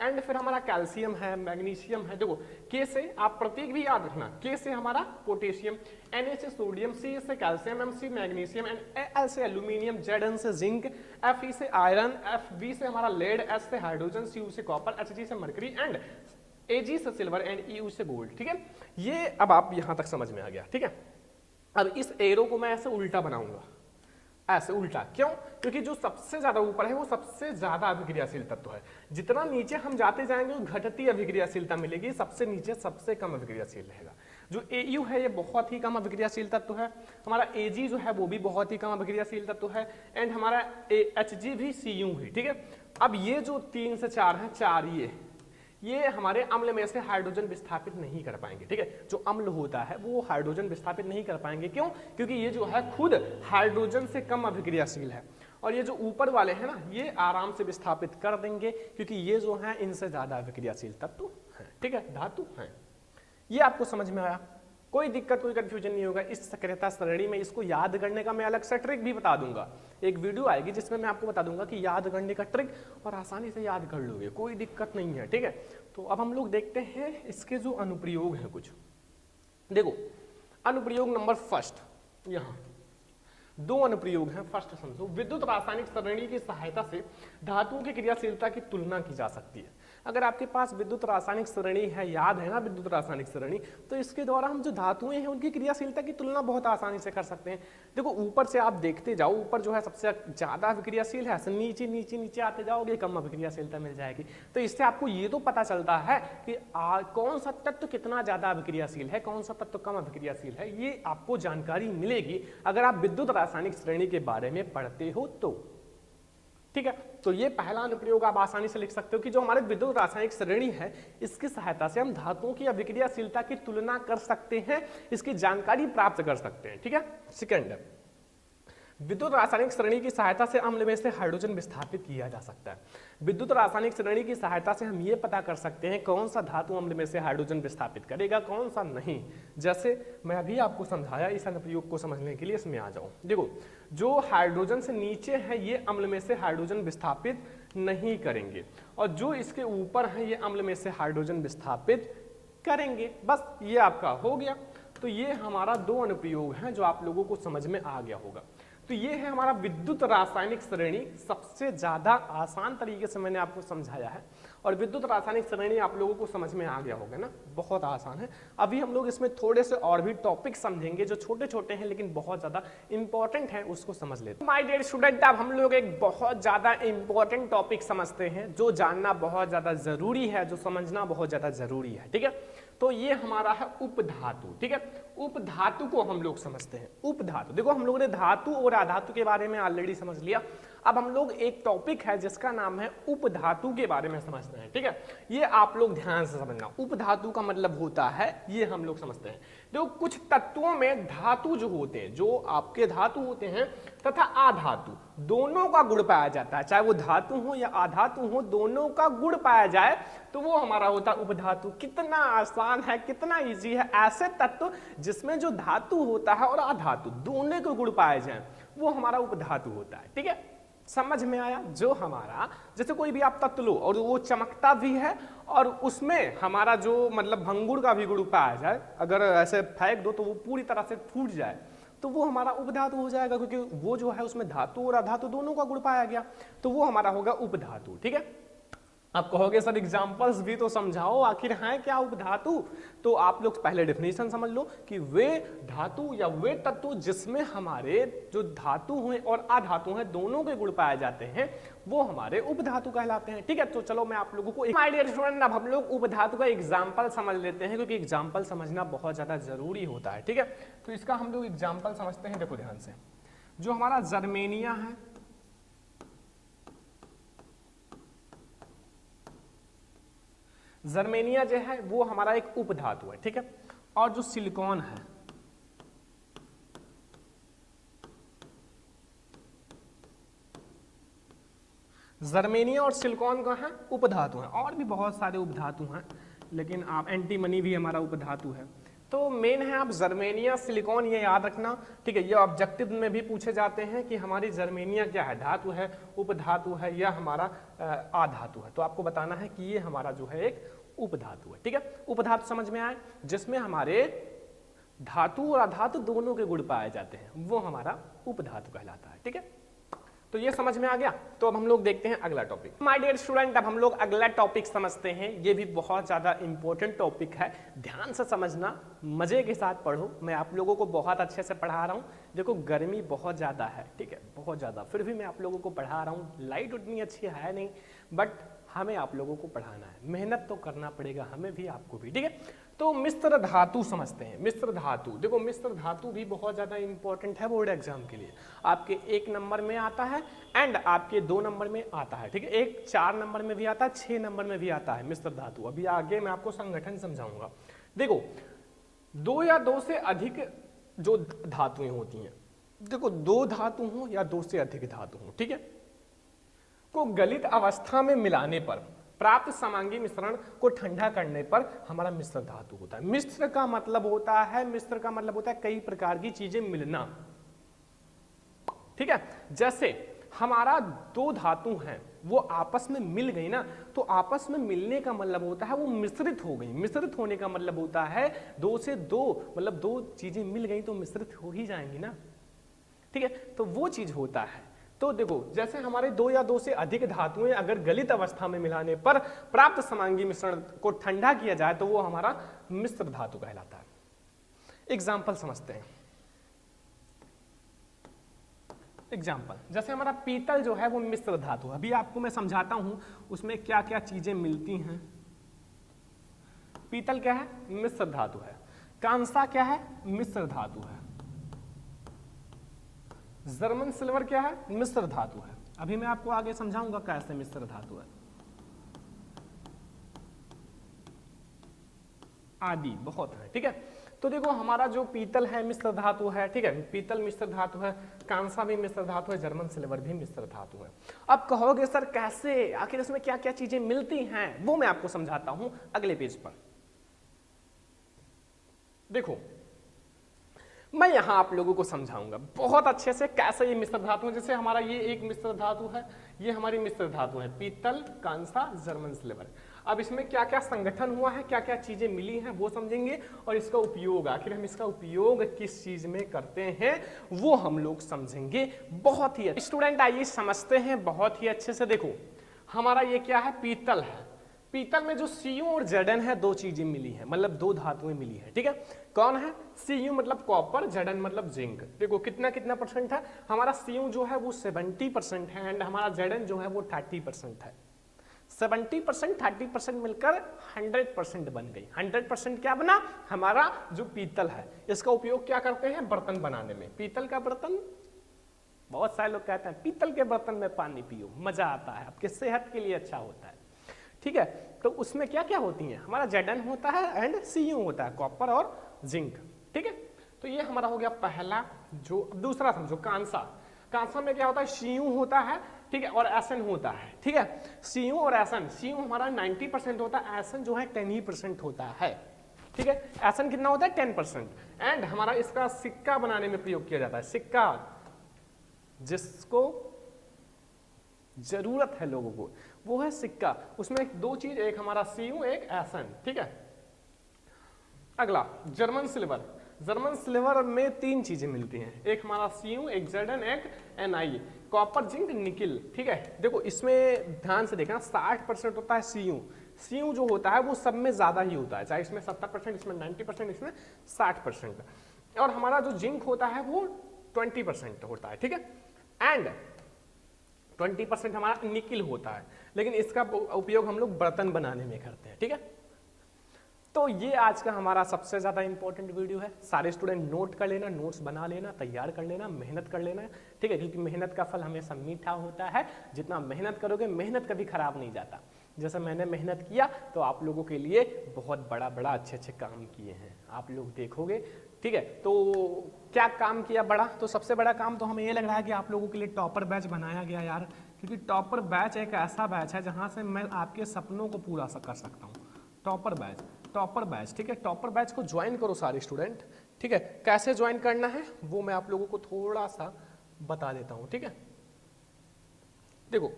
एंड फिर हमारा कैल्शियम है, मैग्नीशियम है, देखो के से आप प्रतीक भी याद रखना, के से हमारा पोटेशियम, Na से सोडियम, C से कैल्शियम, M से मैग्नीशियम, एंड Al से एल्यूमिनियम, Zn से जिंक, Fe से आयरन, Fb से हमारा लेड, S से हाइड्रोजन, Cu से कॉपर, Hg से मरकरी, एंड Ag से सिल्वर, एंड Eu से गोल्ड, ठीक है। ये अब आप यहां तक समझ में आ गया, ठीक है। अब इस एरो को मैं ऐसे उल्टा बनाऊंगा, ऐसे उल्टा, क्यों? क्योंकि जो सबसे ज्यादा ऊपर है वो सबसे ज्यादा अभिक्रियाशील तत्व है, जितना नीचे हम जाते जाएंगे वो घटती अभिक्रियाशीलता मिलेगी, सबसे नीचे सबसे कम अभिक्रियाशील रहेगा। जो Au है ये बहुत ही कम अभिक्रियाशील तत्व है, हमारा Ag जो है वो भी बहुत ही कम अभिक्रियाशील तत्व है, एंड हमारा Hg भी Cu ही, ठीक है। अब ये जो 3 से 4 है, 4 ये हमारे अम्ल में से हाइड्रोजन विस्थापित नहीं कर पाएंगे, ठीक है। जो अम्ल होता है वो हाइड्रोजन विस्थापित नहीं कर पाएंगे, क्यों? क्योंकि ये जो है खुद हाइड्रोजन से कम अभिक्रियाशील है, और ये जो ऊपर वाले हैं ना ये आराम से विस्थापित कर देंगे क्योंकि ये जो है इनसे ज्यादा अभिक्रियाशील तत्व है, ठीक है, धातु है। ये आपको समझ में आया? कोई दिक्कत, कोई कंफ्यूजन नहीं होगा। इस सक्रियता श्रेणी में इसको याद करने का मैं अलग से ट्रिक भी बता दूंगा, एक वीडियो आएगी जिसमें मैं आपको बता दूंगा कि याद करने का ट्रिक, और आसानी से याद कर लोगे, कोई दिक्कत नहीं है, ठीक है। तो अब हम लोग देखते हैं इसके जो अनुप्रयोग हैं कुछ। देखो अनुप्रयोग नंबर फर्स्ट, यहाँ 2 अनुप्रयोग हैं। फर्स्ट समझो, विद्युत रासायनिक श्रेणी की सहायता से धातुओं की क्रियाशीलता की तुलना की जा सकती है। अगर आपके पास विद्युत रासायनिक श्रेणी है, याद है ना विद्युत रासायनिक श्रेणी, तो इसके द्वारा हम जो धातुएं हैं उनकी क्रियाशीलता की तुलना बहुत आसानी से कर सकते हैं। देखो ऊपर से आप देखते जाओ, ऊपर जो है सबसे ज्यादा अभिक्रियाशील है, नीचे नीचे नीचे आते जाओगे कम अभिक्रियाशीलता मिल जाएगी। तो इससे आपको ये तो पता चलता है कि कौन सा तत्व कितना ज्यादा अभिक्रियाशील है, कौन सा तत्व कम अभिक्रियाशील है, ये आपको जानकारी मिलेगी अगर आप विद्युत रासायनिक श्रेणी के बारे में पढ़ते हो तो। ठीक है, तो ये पहला अनुप्रयोग आप आसानी से लिख सकते हो कि जो हमारे विद्युत रासायनिक श्रेणी है इसकी सहायता से हम धातुओं की अभिक्रियाशीलता की तुलना कर सकते हैं, इसकी जानकारी प्राप्त कर सकते हैं। ठीक है, सेकंड, विद्युत रासायनिक श्रेणी की सहायता से अम्ल में से हाइड्रोजन विस्थापित किया जा सकता है। विद्युत रासायनिक श्रेणी की सहायता से हम ये पता कर सकते हैं कौन सा धातु अम्ल में से हाइड्रोजन विस्थापित करेगा, कौन सा नहीं। जैसे मैं अभी आपको समझाया, इस अनुप्रयोग को समझने के लिए इसमें आ जाऊं। देखो, जो हाइड्रोजन से नीचे है ये अम्ल में से हाइड्रोजन विस्थापित नहीं करेंगे, और जो इसके ऊपर है ये अम्ल में से हाइड्रोजन विस्थापित करेंगे। बस ये आपका हो गया। तो ये हमारा दो अनुप्रयोग हैं जो आप लोगों को समझ में आ गया होगा। तो ये है हमारा विद्युत रासायनिक श्रेणी, सबसे ज्यादा आसान तरीके से मैंने आपको समझाया है, और विद्युत रासायनिक श्रेणी आप लोगों को समझ में आ गया होगा ना, बहुत आसान है। अभी हम लोग इसमें थोड़े से और भी टॉपिक समझेंगे जो छोटे छोटे हैं लेकिन बहुत ज्यादा इंपॉर्टेंट है, उसको समझ लेते हैं। माय डियर स्टूडेंट, अब हम लोग एक बहुत ज्यादा इंपॉर्टेंट टॉपिक समझते हैं जो जानना बहुत ज्यादा जरूरी है, जो समझना बहुत ज्यादा जरूरी है। ठीक है, तो ये हमारा है उपधातु। ठीक है, उपधातु को हम लोग समझते हैं। उपधातु, देखो हम लोगों ने धातु और अधातु के बारे में ऑलरेडी समझ लिया। अब हम लोग एक टॉपिक है जिसका नाम है उपधातु के बारे में समझते हैं। ठीक है, ये आप लोग ध्यान से समझना। उपधातु का मतलब होता है, ये हम लोग समझते हैं, देखो कुछ तत्वों में धातु जो होते हैं, जो आपके धातु होते हैं तथा अधातु, दोनों का गुण पाया जाता है। चाहे वो धातु हो या अधातु हो, दोनों का गुण पाया जाए तो वो हमारा होता है उपधातु। कितना आसान है, कितना इजी है। ऐसे तत्व जिसमें जो धातु होता है और अधातु दोनों के गुण पाए जाए वो हमारा उपधातु होता है। ठीक है, समझ में आया। जो हमारा, जैसे कोई भी आप तत्व लो और वो चमकता भी है और उसमें हमारा जो मतलब भंगुर का भी गुण पाया जाए, अगर ऐसे फेंक दो तो वो पूरी तरह से फूट जाए तो वो हमारा उपधातु हो जाएगा, क्योंकि वो जो है उसमें धातु और अधातु दोनों का गुण पाया गया, तो वो हमारा होगा उपधातु। ठीक है, आप कहोगे सर एग्जांपल्स भी तो समझाओ, आखिर है क्या उपधातु? तो आप लोग पहले डेफिनेशन समझ लो कि वे धातु या वे तत्व जिसमें हमारे जो धातु हैं और अधातु हैं दोनों के गुण पाए जाते हैं वो हमारे उपधातु कहलाते हैं। ठीक है, तो चलो मैं आप लोगों को माय डियर स्टूडेंट, अब हम लोग उपधातु का एग्जाम्पल समझ लेते हैं, क्योंकि एग्जाम्पल समझना बहुत ज्यादा जरूरी होता है। ठीक है, तो इसका हम लोग एग्जाम्पल समझते हैं। देखो ध्यान से, जो हमारा जर्मेनिया है, जर्मेनिया जो है वो हमारा एक उपधातु है। ठीक है, और जो सिलिकॉन है, जर्मेनिया और सिलिकॉन का है उपधातु है। और भी बहुत सारे उपधातु हैं, लेकिन आप एंटीमनी भी हमारा उपधातु है। तो मेन है आप जर्मेनिया सिलिकॉन, ये याद रखना। ठीक है, ये ऑब्जेक्टिव में भी पूछे जाते हैं कि हमारी जर्मेनिया क्या है, धातु है, उपधातु है या हमारा अधातु है। तो आपको बताना है कि ये हमारा जो है एक उपधातु है। ठीक है, उपधातु समझ में आए, जिसमें हमारे धातु और अधातु दोनों के गुण पाए जाते हैं, वो हमारा उपधातु कहलाता है। ठीक है, तो ये समझ में आ गया। तो अब हम लोग देखते हैं अगला टॉपिक। माय डियर स्टूडेंट, अब हम लोग अगला टॉपिक समझते हैं। ये भी बहुत ज्यादा इंपॉर्टेंट टॉपिक है, ध्यान से समझना, मजे के साथ पढ़ो। मैं आप लोगों को बहुत अच्छे से पढ़ा रहा हूँ। देखो गर्मी बहुत ज्यादा है, ठीक है, बहुत ज्यादा, फिर भी मैं आप लोगों को पढ़ा रहा हूँ। लाइट उतनी अच्छी है नहीं, बट हमें आप लोगों को पढ़ाना है, मेहनत तो करना पड़ेगा हमें भी आपको भी। ठीक है, तो मिश्र धातु समझते हैं। मिश्र धातु, देखो मिश्र धातु भी बहुत ज्यादा इंपॉर्टेंट है बोर्ड एग्जाम के लिए। आपके 1 नंबर में आता है एंड आपके 2 नंबर में आता है। ठीक है, एक 4 नंबर में भी आता है, 6 नंबर में भी आता है मिश्र धातु। अभी आगे मैं आपको संगठन समझाऊंगा। देखो 2 या 2 से अधिक जो धातुएं होती हैं, देखो 2 धातु हो या 2 से अधिक धातु हो, ठीक है, को गलित अवस्था में मिलाने पर प्राप्त समांगी मिश्रण को ठंडा करने पर हमारा मिश्र धातु होता है। मिश्र का मतलब होता है, मिश्र का मतलब होता है कई प्रकार की चीजें मिलना। ठीक है, जैसे हमारा 2 धातु हैं, वो आपस में मिल गई ना, तो आपस में मिलने का मतलब होता है वो मिश्रित हो गई। मिश्रित होने का मतलब होता है 2 से 2, मतलब 2 चीजें मिल गई तो मिश्रित हो ही जाएंगी ना। ठीक है, तो वो चीज होता है। तो देखो, जैसे हमारे 2 या 2 से अधिक धातुएं अगर गलित अवस्था में मिलाने पर प्राप्त समांगी मिश्रण को ठंडा किया जाए तो वो हमारा मिश्र धातु कहलाता है। एग्जाम्पल समझते हैं। एग्जाम्पल, जैसे हमारा पीतल जो है वो मिश्र धातु है। अभी आपको मैं समझाता हूं उसमें क्या क्या चीजें मिलती हैं। पीतल क्या है? मिश्र धातु है। कांसा क्या है? मिश्र धातु है। जर्मन सिल्वर क्या है? मिश्र धातु है। अभी मैं आपको आगे समझाऊंगा कैसे मिश्र धातु है, आदि बहुत है। ठीक है, तो देखो हमारा जो पीतल है मिश्र धातु है। ठीक है, पीतल मिश्र धातु है, कांसा भी मिश्र धातु है, जर्मन सिल्वर भी मिश्र धातु है। अब कहोगे सर कैसे, आखिर इसमें क्या क्या चीजें मिलती हैं, वो मैं आपको समझाता हूं अगले पेज पर। देखो, मैं यहां आप लोगों को समझाऊंगा बहुत अच्छे से कैसे ये मिश्र धातु है। जैसे हमारा ये एक मिश्र धातु है, ये हमारी मिश्र धातु है, पीतल, कांसा, जर्मन सिल्वर। अब इसमें क्या क्या संगठन हुआ है, क्या क्या चीजें मिली हैं वो समझेंगे, और इसका उपयोग, आखिर हम इसका उपयोग किस चीज में करते हैं वो हम लोग समझेंगे। बहुत ही स्टूडेंट आइए समझते हैं बहुत ही अच्छे से। देखो हमारा ये क्या है? पीतल है। पीतल में जो Cu और Zn है, 2 चीजें मिली हैं, मतलब 2 धातुएं मिली है। ठीक है, कौन है? Cu मतलब कॉपर, Zn मतलब जिंक। देखो कितना कितना परसेंट है हमारा? Cu जो है वो 70% है एंड हमारा Zn जो है वो 30% है। 70% 30% मिलकर 100% बन गई। 100% क्या बना? हमारा जो पीतल है। इसका उपयोग क्या करते हैं? बर्तन बनाने में। पीतल का बर्तन, बहुत सारे लोग कहते हैं पीतल के बर्तन में पानी पियो, मजा आता है, आपके सेहत के लिए अच्छा होता है। ठीक है, तो उसमें क्या क्या होती हैं? हमारा Zn होता है एंड Cu होता है, कॉपर और जिंक। ठीक है, तो ये हमारा हो गया पहला। जो दूसरा समझो, कांसा। कांसा में क्या होता है? Cu होता है, ठीक है, और Sn होता है। ठीक है, Cu और Sn, Cu हमारा 90% होता है, Sn जो है 10% होता है। ठीक है, Sn कितना होता है? 10%। एंड हमारा इसका सिक्का बनाने में प्रयोग किया जाता है। सिक्का जिसको जरूरत है लोगों को, वो है सिक्का। उसमें 2 चीज, एक हमारा Cu, एक Sn। ठीक है, अगला जर्मन सिल्वर। जर्मन सिल्वर में 3 चीजें मिलती हैं, एक हमारा Cu, एक Zn, एक Ni, कॉपर, जिंक, निकिल। ठीक है, देखो इसमें ध्यान से देखना, 60% होता है Cu। Cu जो होता है वो सब में ज्यादा ही होता है, चाहे इसमें 70%, इसमें 90%, इसमें 60%। और हमारा जो जिंक होता है वो 20% होता है। ठीक है, एंड 20% हमारा निकिल होता है, लेकिन इसका उपयोग हम लोग बर्तन बनाने में करते हैं। ठीक है, तो ये आज का हमारा सबसे ज्यादा इंपॉर्टेंट वीडियो है। सारे स्टूडेंट नोट कर लेना, नोट्स बना लेना, तैयार कर लेना, मेहनत कर लेना। ठीक है, क्योंकि मेहनत का फल हमेशा मीठा होता है। जितना मेहनत करोगे, मेहनत कभी खराब नहीं जाता। जैसे मैंने मेहनत किया तो आप लोगों के लिए बहुत बड़ा बड़ा अच्छे अच्छे काम किए हैं, आप लोग देखोगे। ठीक है, तो क्या काम किया बड़ा? तो सबसे बड़ा काम तो हमें ये लग रहा है कि आप लोगों के लिए टॉपर बैच बनाया गया यार, क्योंकि टॉपर बैच एक ऐसा बैच है जहां से मैं आपके सपनों को पूरा कर सकता हूं। Topper batch, topper batch. ठीक है, टॉपर बैच को ज्वाइन करो सारे स्टूडेंट। ठीक है, कैसे ज्वाइन करना है वो मैं आप लोगों को थोड़ा सा बता देता हूं। ठीक है, देखो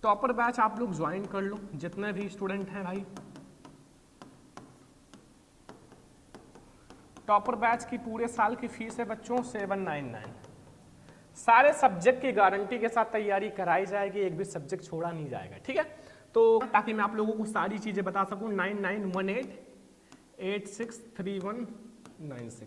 टॉपर बैच आप लोग ज्वाइन कर लो, जितने भी स्टूडेंट हैं भाई। टॉपर बैच की पूरे साल की फीस है बच्चों 799। सारे सब्जेक्ट की गारंटी के साथ तैयारी कराई जाएगी, एक भी सब्जेक्ट छोड़ा नहीं जाएगा। ठीक है, तो ताकि मैं आप लोगों को सारी चीजें बता सकूं, 9918863196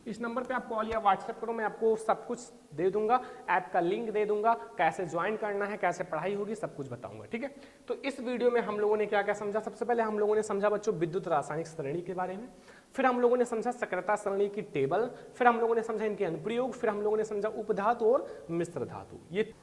इस नंबर पे आप कॉल या व्हाट्सएप करो, मैं आपको सब कुछ दे दूंगा, ऐप का लिंक दे दूंगा, कैसे ज्वाइन करना है, कैसे पढ़ाई होगी, सब कुछ बताऊंगा। ठीक है, तो इस वीडियो में हम लोगों ने क्या क्या समझा? सबसे पहले हम लोगों ने समझा बच्चों विद्युत रासायनिक सरणी के बारे में, फिर हम लोगों ने समझा सक्रियता सरणी की टेबल, फिर हम लोगों ने समझा इनके अनुप्रयोग, फिर हम लोगों ने समझा उपधातु और मिश्र धातु। ये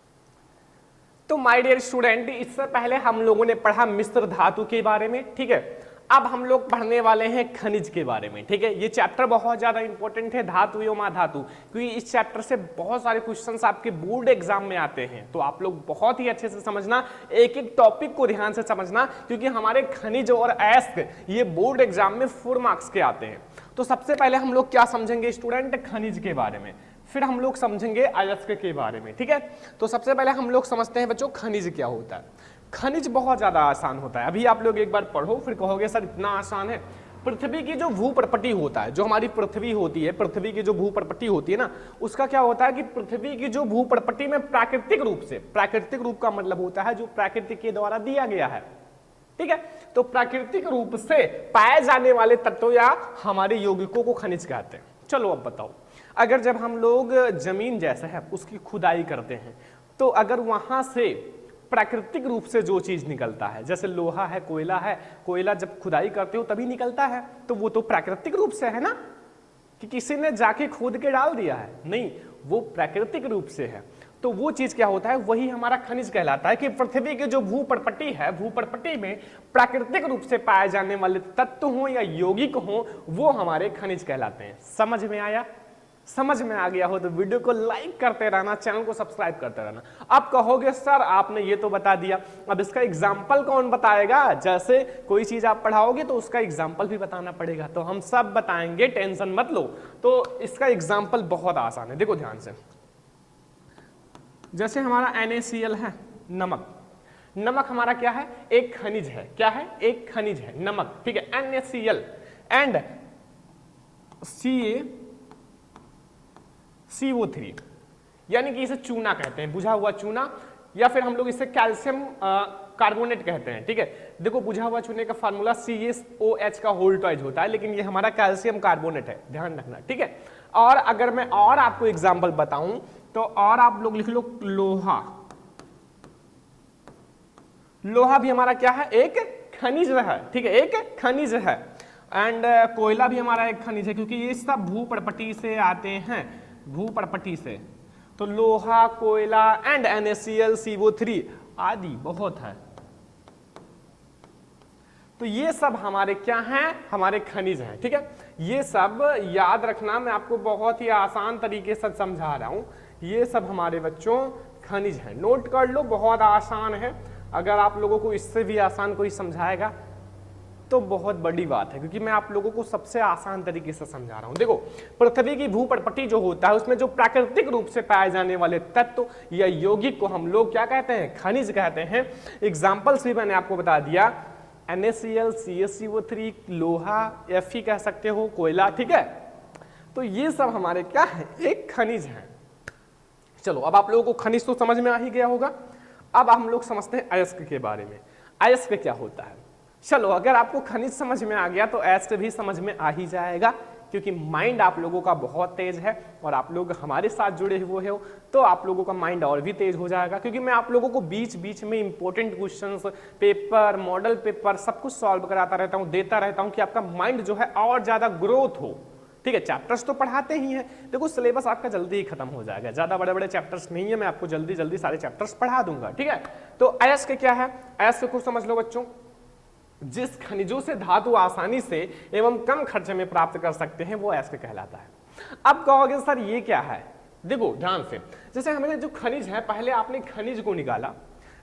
तो माय डियर स्टूडेंट, इससे पहले हम लोगों ने पढ़ा मिश्र धातु के बारे में। ठीक है, अब हम लोग पढ़ने वाले हैं खनिज के बारे में। ठीक है, ये चैप्टर बहुत ज्यादा इंपॉर्टेंट है, धातु एवं अधातु, क्योंकि इस चैप्टर से बहुत सारे क्वेश्चंस आपके बोर्ड एग्जाम में आते हैं। तो आप लोग बहुत ही अच्छे से समझना, एक एक टॉपिक को ध्यान से समझना, क्योंकि हमारे खनिज और अयस्क ये बोर्ड एग्जाम में 4 मार्क्स के आते हैं। तो सबसे पहले हम लोग क्या समझेंगे स्टूडेंट? खनिज के बारे में, फिर हम लोग समझेंगे अयस्क के बारे में। ठीक है, तो सबसे पहले हम लोग समझते हैं बच्चों खनिज क्या होता है। खनिज बहुत ज्यादा आसान होता है, अभी आप लोग एक बार पढ़ो फिर कहोगे सर इतना आसान है। पृथ्वी की जो भूप्रपटी होता है, जो हमारी पृथ्वी होती है, पृथ्वी की जो भूप्रपटी होती है ना, उसका क्या होता है कि पृथ्वी की जो भूप्रपटी में प्राकृतिक रूप से, प्राकृतिक रूप का मतलब होता है जो प्रकृति के द्वारा दिया गया है, ठीक है। तो प्राकृतिक रूप से पाए जाने वाले तत्व या हमारे यौगिकों को खनिज कहते हैं। चलो अब बताओ, अगर जब हम लोग जमीन जैसे है उसकी खुदाई करते हैं, तो अगर वहां से प्राकृतिक रूप से जो चीज निकलता है, जैसे लोहा है, कोयला जब खुदाई करते हो तभी निकलता है, तो वो तो प्राकृतिक रूप से है ना, कि किसी ने जाके खोद के डाल दिया है, नहीं, वो प्राकृतिक रूप से है। तो वो चीज क्या होता है, वही हमारा खनिज कहलाता है। कि पृथ्वी की जो भूप्रपटी है, भूप्रपटी में प्राकृतिक रूप से पाए जाने वाले तत्व हो या यौगिक हो, वो हमारे खनिज कहलाते हैं। समझ में आया? समझ में आ गया हो तो वीडियो को लाइक करते रहना, चैनल को सब्सक्राइब करते रहना। अब कहोगे सर आपने ये तो बता दिया, अब इसका एग्जाम्पल कौन बताएगा? जैसे कोई चीज आप पढ़ाओगे तो उसका एग्जाम्पल भी बताना पड़ेगा, तो हम सब बताएंगे, टेंशन मत लो। तो इसका एग्जाम्पल बहुत आसान है, देखो ध्यान से। जैसे हमारा NaCl है, नमक। नमक हमारा क्या है? एक खनिज है। क्या है? एक खनिज है, नमक, ठीक है। NaCl एंड CO3, यानी कि इसे चूना कहते हैं, बुझा हुआ चूना, या फिर हम लोग इसे कैल्शियम कार्बोनेट कहते हैं, ठीक है। देखो बुझा हुआ चूने का फार्मूला CaOH का होल टॉइज होता है, लेकिन ये हमारा कैल्शियम कार्बोनेट है, ध्यान रखना, ठीक है। और अगर मैं और आपको एग्जांपल बताऊं तो और आप लोग लिख लो लोहा। लोहा भी हमारा क्या है? एक खनिज है, ठीक है, एक खनिज है। एंड कोयला भी हमारा एक खनिज है, क्योंकि ये सब भूप्रपटी से आते हैं, भूप्रपटी से। तो लोहा, कोयला एंड NaCl, CO3 आदि बहुत है। तो ये सब हमारे क्या हैं? हमारे खनिज हैं, ठीक है। ये सब याद रखना, मैं आपको बहुत ही आसान तरीके से समझा रहा हूं। ये सब हमारे बच्चों खनिज हैं, नोट कर लो, बहुत आसान है। अगर आप लोगों को इससे भी आसान कोई समझाएगा तो बहुत बड़ी बात है, क्योंकि मैं आप लोगों को सबसे आसान तरीके से समझा रहा हूं। देखो पृथ्वी की भूप्रपटी जो होता है उसमें जो प्राकृतिक रूप से पाए जाने वाले तत्व या यौगिक को हम लोग क्या कहते हैं? खनिज कहते हैं। एग्जाम्पल्स भी मैंने आपको बता दिया, NaCl, CaCO3, लोहा, Fe कह सकते हो, कोयला, ठीक है। तो ये सब हमारे क्या है? एक खनिज है। चलो अब आप लोगों को खनिज तो समझ में आ ही गया होगा। अब हम लोग समझते हैं अयस्क के बारे में। अयस्क क्या होता है? चलो अगर आपको खनिज समझ में आ गया तो अयस्क भी समझ में आ ही जाएगा, क्योंकि माइंड आप लोगों का बहुत तेज है और आप लोग हमारे साथ जुड़े हुए हो, तो आप लोगों का माइंड और भी तेज हो जाएगा। क्योंकि मैं आप लोगों को बीच बीच में important questions, paper, model paper सब कुछ सॉल्व कराता रहता हूँ, देता रहता हूँ, कि आपका माइंड जो है और ज्यादा ग्रोथ हो, ठीक है। चैप्टर्स तो पढ़ाते ही हैं, देखो सिलेबस आपका जल्दी ही खत्म हो जाएगा, ज्यादा बड़े बड़े चैप्टर्स नहीं है, मैं आपको जल्दी जल्दी सारे चैप्टर्स पढ़ा दूंगा, ठीक है। तो अयस्क क्या है? अयस्क को समझ लो बच्चों, जिस खनिजों से धातु आसानी से एवं कम खर्चे में प्राप्त कर सकते हैं वो अयस्क कहलाता है। अब कहोगे सर ये क्या है? देखो ध्यान से, जैसे हमें जो खनिज है, पहले आपने खनिज को निकाला,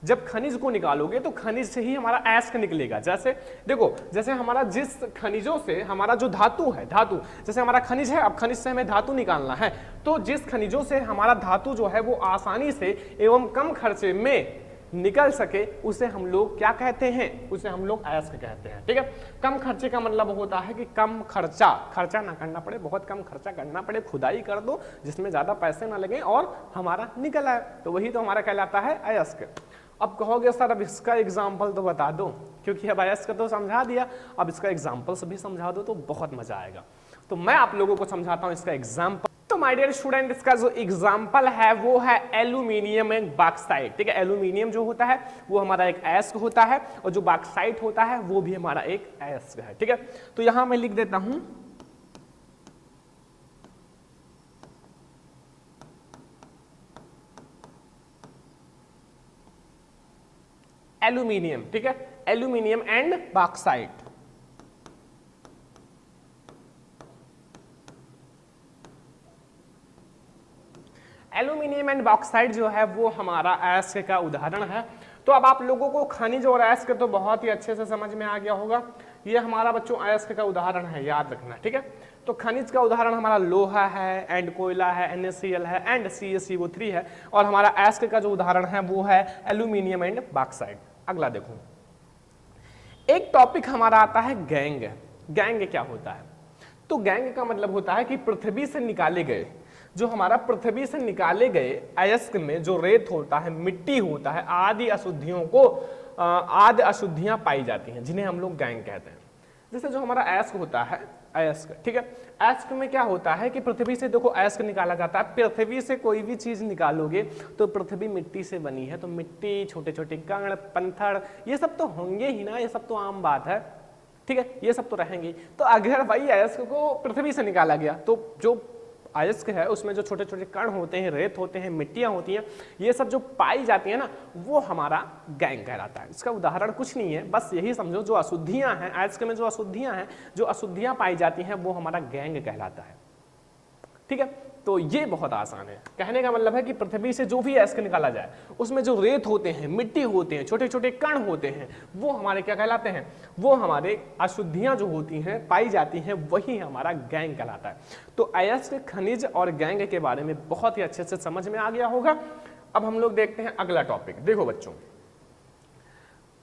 जब खनिज को निकालोगे तो खनिज से ही हमारा अयस्क निकलेगा। जैसे देखो, जैसे हमारा जिस खनिजों से हमारा जो धातु है, धातु जैसे हमारा खनिज है, अब खनिज से हमें धातु निकालना है, तो जिस खनिजों से हमारा धातु जो है वो आसानी से एवं कम खर्चे में निकल सके उसे हम लोग क्या कहते हैं? उसे हम लोग अयस्क कहते हैं, ठीक है। कम खर्चे का मतलब होता है कि कम खर्चा ना करना पड़े, बहुत कम खर्चा करना पड़े, खुदाई कर दो जिसमें ज्यादा पैसे ना लगे और हमारा निकल आए, तो वही तो हमारा कहलाता है अयस्क। अब कहोगे सर अब इसका एग्जाम्पल तो बता दो, क्योंकि अब अयस्क तो समझा दिया, अब इसका एग्जाम्पल्स भी समझा दो तो बहुत मजा आएगा। तो मैं आप लोगों को समझाता हूं इसका एग्जाम्पल। तो माय डियर स्टूडेंट, इसका जो एग्जाम्पल है वो है एल्यूमिनियम एंड बॉक्साइट, ठीक है। एल्यूमिनियम जो होता है वो हमारा एक अयस्क होता है, और जो बॉक्साइट होता है वो भी हमारा एक अयस्क है, ठीक है। तो यहां मैं लिख देता हूं एल्यूमिनियम, ठीक है, aluminium and bauxite. Aluminium and bauxite जो है वो हमारा अयस्क का उदाहरण है। तो अब आप लोगों को खनिज और अयस्क तो बहुत ही अच्छे से समझ में आ गया होगा। ये हमारा बच्चों अयस्क का उदाहरण है, याद रखना, ठीक है। तो खनिज का उदाहरण हमारा लोहा है एंड कोयला है, NaCl है एंड CaCO3 है, और हमारा अयस्क का जो उदाहरण है वो है एल्यूमिनियम एंड बॉक्साइट। अगला देखो, एक टॉपिक हमारा आता है गैंग। गैंग क्या होता है? तो गैंग का मतलब होता है कि पृथ्वी से निकाले गए, जो हमारा पृथ्वी से निकाले गए अयस्क में जो रेत होता है, मिट्टी होता है, आदि अशुद्धियां पाई जाती हैं, जिन्हें हम लोग गैंग कहते हैं। जैसे जो हमारा अयस्क होता है, अयस्क, ठीक है, अयस्क में क्या होता है कि पृथ्वी से देखो अयस्क निकाला जाता है। पृथ्वी से कोई भी चीज निकालोगे तो पृथ्वी मिट्टी से बनी है, तो मिट्टी, छोटे छोटे कण, पत्थर, ये सब तो होंगे ही ना, ये सब तो आम बात है, ठीक है, ये सब तो रहेंगे। तो अगर भाई अयस्क को पृथ्वी से निकाला गया तो जो अयस्क है उसमें जो छोटे छोटे कण होते हैं, रेत होते हैं, मिट्टियां होती हैं, ये सब जो पाई जाती है ना, वो हमारा गैंग कहलाता है। इसका उदाहरण कुछ नहीं है, बस यही समझो, जो अशुद्धियां हैं अयस्क में, जो अशुद्धियां पाई जाती हैं, वो हमारा गैंग कहलाता है, ठीक है। तो ये बहुत आसान है। कहने का मतलब है कि पृथ्वी से जो भी अयस्क निकाला जाए उसमें जो रेत होते हैं, मिट्टी होते हैं, छोटे छोटे कण होते हैं, वो हमारे क्या कहलाते हैं? वो हमारे अशुद्धियां जो होती हैं, पाई जाती हैं, वही हमारा गैंग कहलाता है। तो अयस्क, खनिज और गैंग के बारे में बहुत ही अच्छे से समझ में आ गया होगा। अब हम लोग देखते हैं अगला टॉपिक। देखो बच्चों,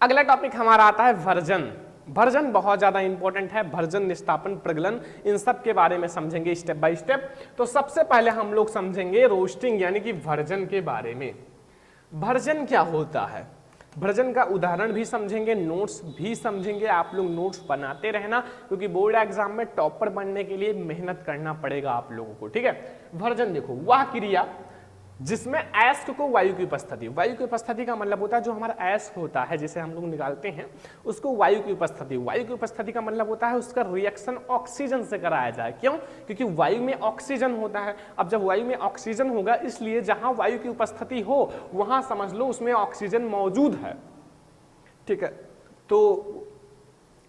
अगला टॉपिक हमारा आता है वर्जन। वर्जन बहुत ज्यादा इंपॉर्टेंट है। वर्जन, निस्तापन, प्रगलन, इन सब के बारे में समझेंगे स्टेप बाय स्टेप। तो सबसे पहले हम लोग समझेंगे रोस्टिंग यानी कि वर्जन के बारे में। वर्जन क्या होता है, वर्जन का उदाहरण भी समझेंगे, नोट्स भी समझेंगे। आप लोग नोट्स बनाते रहना, क्योंकि बोर्ड एग्जाम में टॉपर बनने के लिए मेहनत करना पड़ेगा आप लोगों को, ठीक है। वर्जन देखो, वह क्रिया जिसमें अयस्क को वायु की उपस्थिति, वायु की उपस्थिति का मतलब होता है जो हमारा अयस्क होता है जिसे हम लोग निकालते हैं उसको वायु की उपस्थिति, वायु की उपस्थिति का मतलब होता है उसका रिएक्शन ऑक्सीजन से कराया जाए। क्यों? क्योंकि वायु में ऑक्सीजन होता है। अब जब वायु में ऑक्सीजन होगा, इसलिए जहां वायु की उपस्थिति हो वहां समझ लो उसमें ऑक्सीजन मौजूद है, ठीक है। तो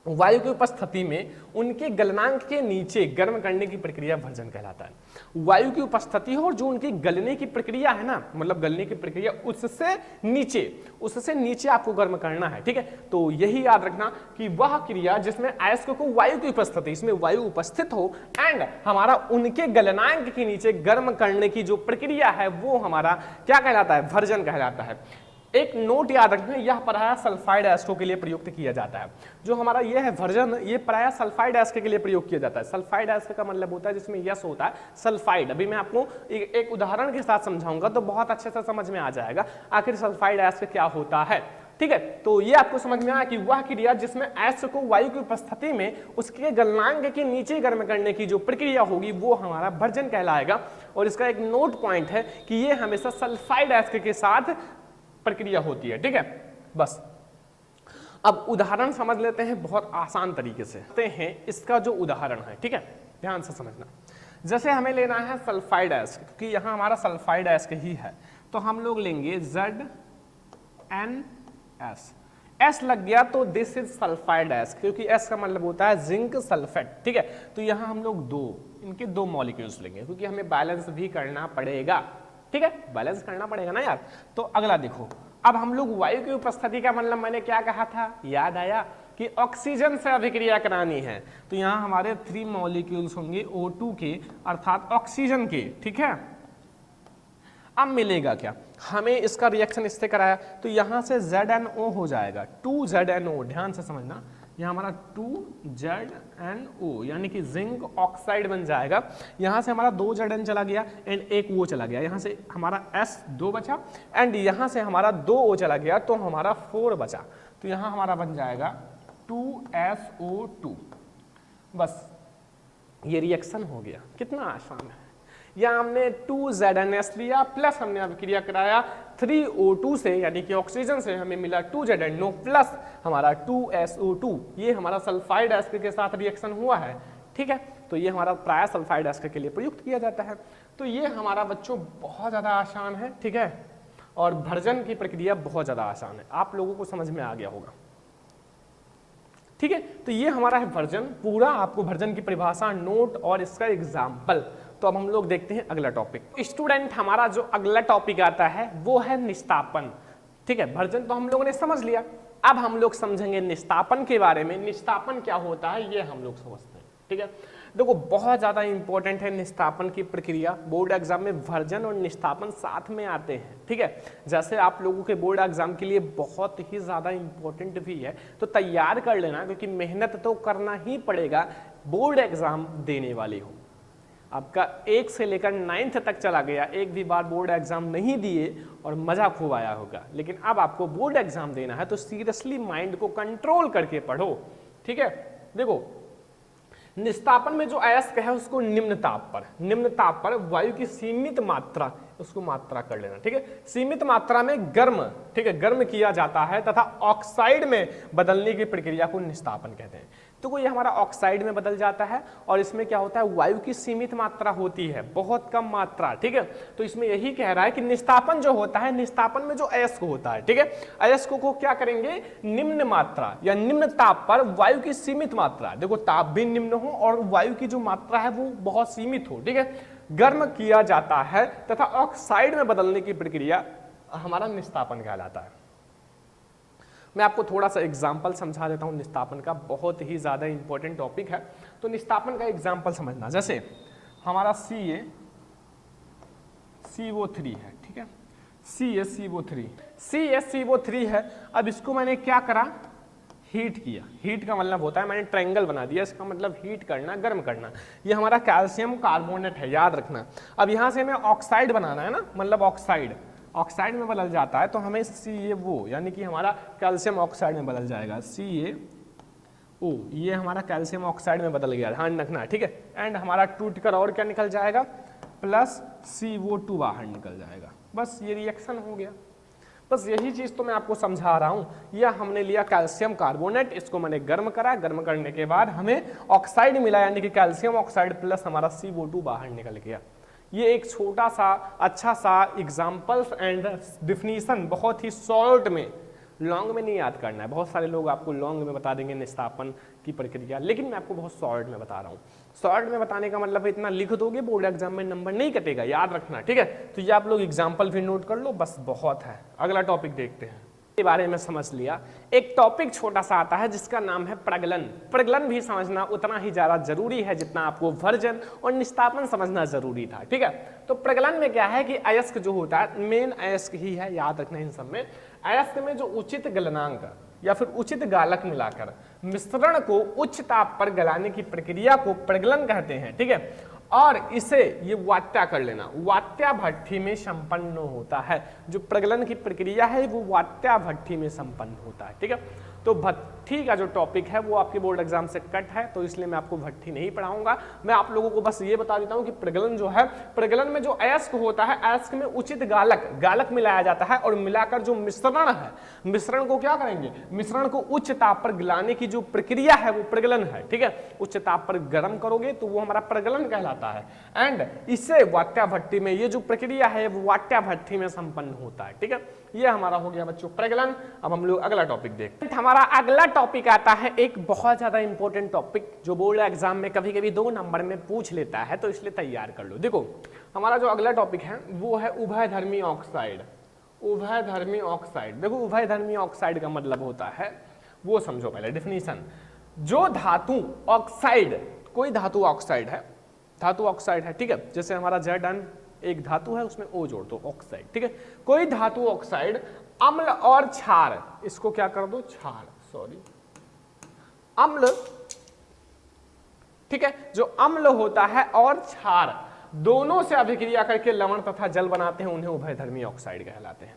वायु की उपस्थिति में उनके गलनांक के नीचे गर्म करने की प्रक्रिया वर्जन कहलाता है। वायु की उपस्थिति हो और जो उनकी गलने की प्रक्रिया है ना, मतलब गलने की प्रक्रिया, उससे नीचे आपको गर्म करना है, ठीक है। तो यही याद रखना कि वह क्रिया जिसमें अयस्क को वायु की उपस्थिति, इसमें वायु उपस्थित हो एंड हमारा उनके गलनांक के नीचे गर्म करने की जो प्रक्रिया है वो हमारा क्या कहलाता है? वर्जन कहलाता है। एक नोट याद रखना, यह प्रायः सल्फाइड एस्टो के लिए प्रयुक्त किया जाता है। जो हमारा यह है वर्जन, ये प्रायः सल्फाइड एस्क के लिए प्रयोग किया जाता है। सल्फाइड एस्क का मतलब होता है जिसमें यस होता है, सल्फाइड। अभी मैं आपको एक उदाहरण के साथ समझाऊंगा तो बहुत अच्छे से समझ में आ जाएगा आखिर सल्फाइड एस्क क्या होता है, ठीक है। तो ये आपको समझ में आया कि वह क्रिया जिसमें अयस्क को वायु की उपस्थिति में उसके गलनांक के नीचे गर्म करने की जो प्रक्रिया होगी वो हमारा वर्जन कहलाएगा। और इसका एक नोट पॉइंट है कि ये हमेशा सल्फाइड एस्क के साथ प्रक्रिया होती है, ठीक है। बस अब उदाहरण समझ लेते हैं बहुत आसान तरीके से। इसका जो उदाहरण है, ठीक है, ध्यान से समझना। जैसे हमें लेना है सल्फाइड एस्क, क्योंकि यहां हमारा सल्फाइड एस्क ही है, तो हम लोग लेंगे ZnS। एस लग गया तो दिस इज सल्फाइड एस्क, क्योंकि एस का मतलब होता है जिंक सल्फेट, ठीक है। तो यहां हम लोग इनके दो मॉलिक्यूल्स लेंगे, क्योंकि हमें बैलेंस भी करना पड़ेगा, ठीक है, बैलेंस करना पड़ेगा ना यार। तो अगला देखो, अब हम लोग वायु की उपस्थिति का मतलब मैंने क्या कहा था, याद आया कि ऑक्सीजन से अभिक्रिया करानी है। तो यहां हमारे 3 मॉलिक्यूल्स होंगे O2 के, अर्थात ऑक्सीजन के, ठीक है। अब मिलेगा क्या, हमें इसका रिएक्शन इससे कराया तो यहां से ZnO हो जाएगा, 2ZnO। ध्यान से समझना, यहाँ हमारा 2ZnO यानी कि जिंक ऑक्साइड बन जाएगा। यहाँ से हमारा 2Zn चला गया एंड एक O चला गया, यहाँ से हमारा S2 बचा एंड यहाँ से हमारा 2O चला गया तो हमारा 4 बचा। तो यहाँ हमारा बन जाएगा 2SO2। बस ये रिएक्शन हो गया, कितना आसान है। या हमने 2ZnS लिया प्लस हमने अभिक्रिया कराया 3O2 से, यानी कि ऑक्सीजन से हमें मिला 2ZnO प्लस हमारा 2SO2। ये हमारा सल्फाइड एस्क के साथ रिएक्शन हुआ है, ठीक है। तो ये हमारा प्रायः सल्फाइड एस्क के लिए प्रयुक्त किया जाता है। तो ये हमारा बच्चों बहुत ज़्यादा आसान है, ठीक है। और वर्जन की प्रक्रिया बहुत ज़्यादा आसान है, आप लोगों को समझ में आ गया होगा, ठीक है। तो ये हमारा है वर्जन, पूरा आपको वर्जन की परिभाषा, नोट और इसका एग्जाम्पल। तो अब हम लोग देखते हैं अगला टॉपिक। स्टूडेंट, हमारा जो अगला टॉपिक आता है वो है निस्तापन, ठीक है। वर्जन तो हम लोगों ने समझ लिया, अब हम लोग समझेंगे निस्तापन के बारे में। निस्तापन क्या होता है ये हम लोग समझते हैं, ठीक है। देखो बहुत ज़्यादा इंपॉर्टेंट है निस्तापन की प्रक्रिया। बोर्ड एग्जाम में वर्जन और निस्तापन साथ में आते हैं, ठीक है। जैसे आप लोगों के बोर्ड एग्जाम के लिए बहुत ही ज़्यादा इंपॉर्टेंट भी है, तो तैयार कर लेना, क्योंकि मेहनत तो करना ही पड़ेगा बोर्ड एग्जाम देने वाले हो। आपका 1 से लेकर 9th तक चला गया, एक भी बार बोर्ड एग्जाम नहीं दिए और मजा खूब आया होगा, लेकिन अब आपको बोर्ड एग्जाम देना है तो सीरियसली माइंड को कंट्रोल करके पढ़ो, ठीक है। देखो निस्तापन में जो अयस्क है उसको निम्न ताप पर वायु की सीमित मात्रा, उसको मात्रा कर लेना, ठीक है। सीमित मात्रा में गर्म, ठीक है, गर्म किया जाता है तथा ऑक्साइड में बदलने की प्रक्रिया को निस्तापन कहते हैं। तो ये हमारा ऑक्साइड में बदल जाता है और इसमें क्या होता है, वायु की सीमित मात्रा होती है, बहुत कम मात्रा, ठीक है। तो इसमें यही कह रहा है कि निस्तापन जो होता है, निस्तापन में जो अयस्क होता है, ठीक है, अयस्क को क्या करेंगे, निम्न मात्रा या निम्न ताप पर वायु की सीमित मात्रा, देखो ताप भी निम्न हो और वायु की जो मात्रा है वो बहुत सीमित हो, ठीक है, गर्म किया जाता है तथा ऑक्साइड में बदलने की प्रक्रिया हमारा निस्तापन कहलाता है। मैं आपको थोड़ा सा एग्जाम्पल समझा देता हूं निस्तापन का, बहुत ही ज्यादा इंपॉर्टेंट टॉपिक है। तो निस्तापन का एग्जाम्पल समझना, जैसे हमारा CaCO3 है, ठीक है, CaCO3 है। अब इसको मैंने क्या करा, हीट किया। हीट का मतलब होता है मैंने ट्रायंगल बना दिया, इसका मतलब हीट करना, गर्म करना। ये हमारा कैल्शियम कार्बोनेट है, याद रखना। अब यहां से हमें ऑक्साइड बनाना है ना, मतलब ऑक्साइड में बदल जाता है, तो हमें CaO यानी कि हमारा कैल्शियम ऑक्साइड में बदल जाएगा, CaO, ये हमारा कैल्शियम ऑक्साइड में बदल गया, ध्यान रखना, ठीक है। एंड हमारा टूटकर और क्या निकल जाएगा, प्लस CO2 बाहर निकल जाएगा। बस ये रिएक्शन हो गया। बस यही चीज तो मैं आपको समझा रहा हूं। यह हमने लिया कैल्शियम कार्बोनेट, इसको मैंने गर्म करा, गर्म करने के बाद हमें ऑक्साइड मिला, यानी कि कैल्शियम ऑक्साइड प्लस हमारा CO2 बाहर निकल गया। ये एक छोटा सा अच्छा सा एग्जाम्पल्स एंड डिफिनीशन, बहुत ही शॉर्ट में, लॉन्ग में नहीं याद करना है। बहुत सारे लोग आपको लॉन्ग में बता देंगे निस्तापन की प्रक्रिया, लेकिन मैं आपको बहुत शॉर्ट में बता रहा हूँ। शॉर्ट में बताने का मतलब इतना लिख दोगे बोर्ड एग्जाम में नंबर नहीं कटेगा, याद रखना, ठीक है। तो ये आप लोग एग्जाम्पल भी नोट कर लो, बस बहुत है। अगला टॉपिक देखते हैं, के बारे में समझ लिया। एक टॉपिक छोटा सा आता है जिसका नाम है प्रगलन। प्रगलन भी समझना उतना ही ज्यादा जरूरी है जितना आपको वर्जन और निस्तापन समझना जरूरी था, ठीक है। तो प्रगलन में क्या है कि अयस्क जो होता है, मेन अयस्क ही है, याद रखना इन सब में। अयस्क में जो उचित गलनांक या फिर उचित गालक मिलाकर मिश्रण को उच्च ताप पर गलाने की प्रक्रिया को प्रगलन कहते हैं, ठीक है। और इसे ये वात्या कर लेना, वात्या भट्ठी में संपन्न होता है। जो प्रगलन की प्रक्रिया है वो वात्या भट्ठी में संपन्न होता है, ठीक है। तो भट्ठी का जो टॉपिक है वो आपके बोर्ड एग्जाम से कट है, तो इसलिए मैं आपको भट्ठी नहीं पढ़ाऊंगा। मैं आप लोगों को बस ये बता देता हूं कि प्रगलन जो है, प्रगलन में जो अयस्क होता है, अयस्क में उचित गालक मिलाया जाता है और मिलाकर जो मिश्रण है, मिश्रण को क्या करेंगे, मिश्रण को उच्च ताप पर गलाने की जो प्रक्रिया है वो प्रगलन है, ठीक है। उच्च ताप पर गर्म करोगे तो वो हमारा प्रगलन कहलाता है। एंड इससे वात्या भट्ठी में ये जो प्रक्रिया है वो वात्या भट्ठी में संपन्न होता है, ठीक है। ये हमारा हो गया बच्चों प्रगलन। अब हम लोग अगला टॉपिक देखते हैं। हमारा अगला टॉपिक आता है एक बहुत ज्यादा इंपॉर्टेंट टॉपिक जो बोर्ड एग्जाम में कभी कभी 2 नंबर में पूछ लेता है, तो इसलिए तैयार कर लो। देखो हमारा जो अगला टॉपिक है वो है उभयधर्मी ऑक्साइड। उभयधर्मी ऑक्साइड, देखो उभयधर्मी ऑक्साइड का मतलब होता है, वो समझो पहले डिफिनीशन। जो धातु ऑक्साइड, कोई धातु ऑक्साइड है, धातु ऑक्साइड है, ठीक है। जैसे हमारा Zn एक धातु है, उसमें O जोड़ दो, ऑक्साइड, ठीक है। कोई धातु ऑक्साइड अम्ल और क्षार, इसको क्या कर दो, क्षार, सॉरी, अम्ल, ठीक है। जो अम्ल होता है और क्षार दोनों से अभिक्रिया करके लवण तथा जल बनाते हैं, उन्हें उभयधर्मी ऑक्साइड कहलाते हैं।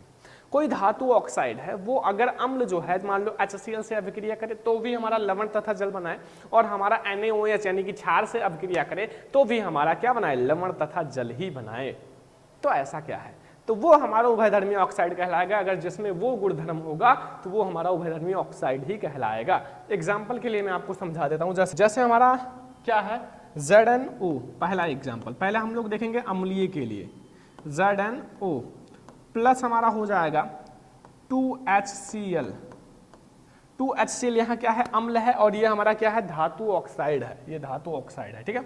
कोई धातु ऑक्साइड है वो अगर अम्ल जो है मान लो HCl से अभिक्रिया करे तो भी हमारा लवण तथा जल बनाए, और हमारा NaOH यानी कि क्षार से अभिक्रिया करे तो भी हमारा क्या बनाए, लवण तथा जल ही बनाए। तो ऐसा क्या है, तो वो हमारा उभयधर्मी ऑक्साइड कहलाएगा। अगर जिसमें वो गुणधर्म होगा तो वो हमारा उभयधर्मी ऑक्साइड ही कहलाएगा। एग्जाम्पल के लिए मैं आपको समझा देता हूं, जैसे हमारा क्या है ZnO, पहला एग्जाम्पल, पहले हम लोग देखेंगे अम्लीय के लिए। ZnO प्लस हमारा हो जाएगा 2HCl। 2HCl यहाँ क्या है, अम्ल है, और ये हमारा क्या है, धातु ऑक्साइड है, ये धातु ऑक्साइड है, ठीक है।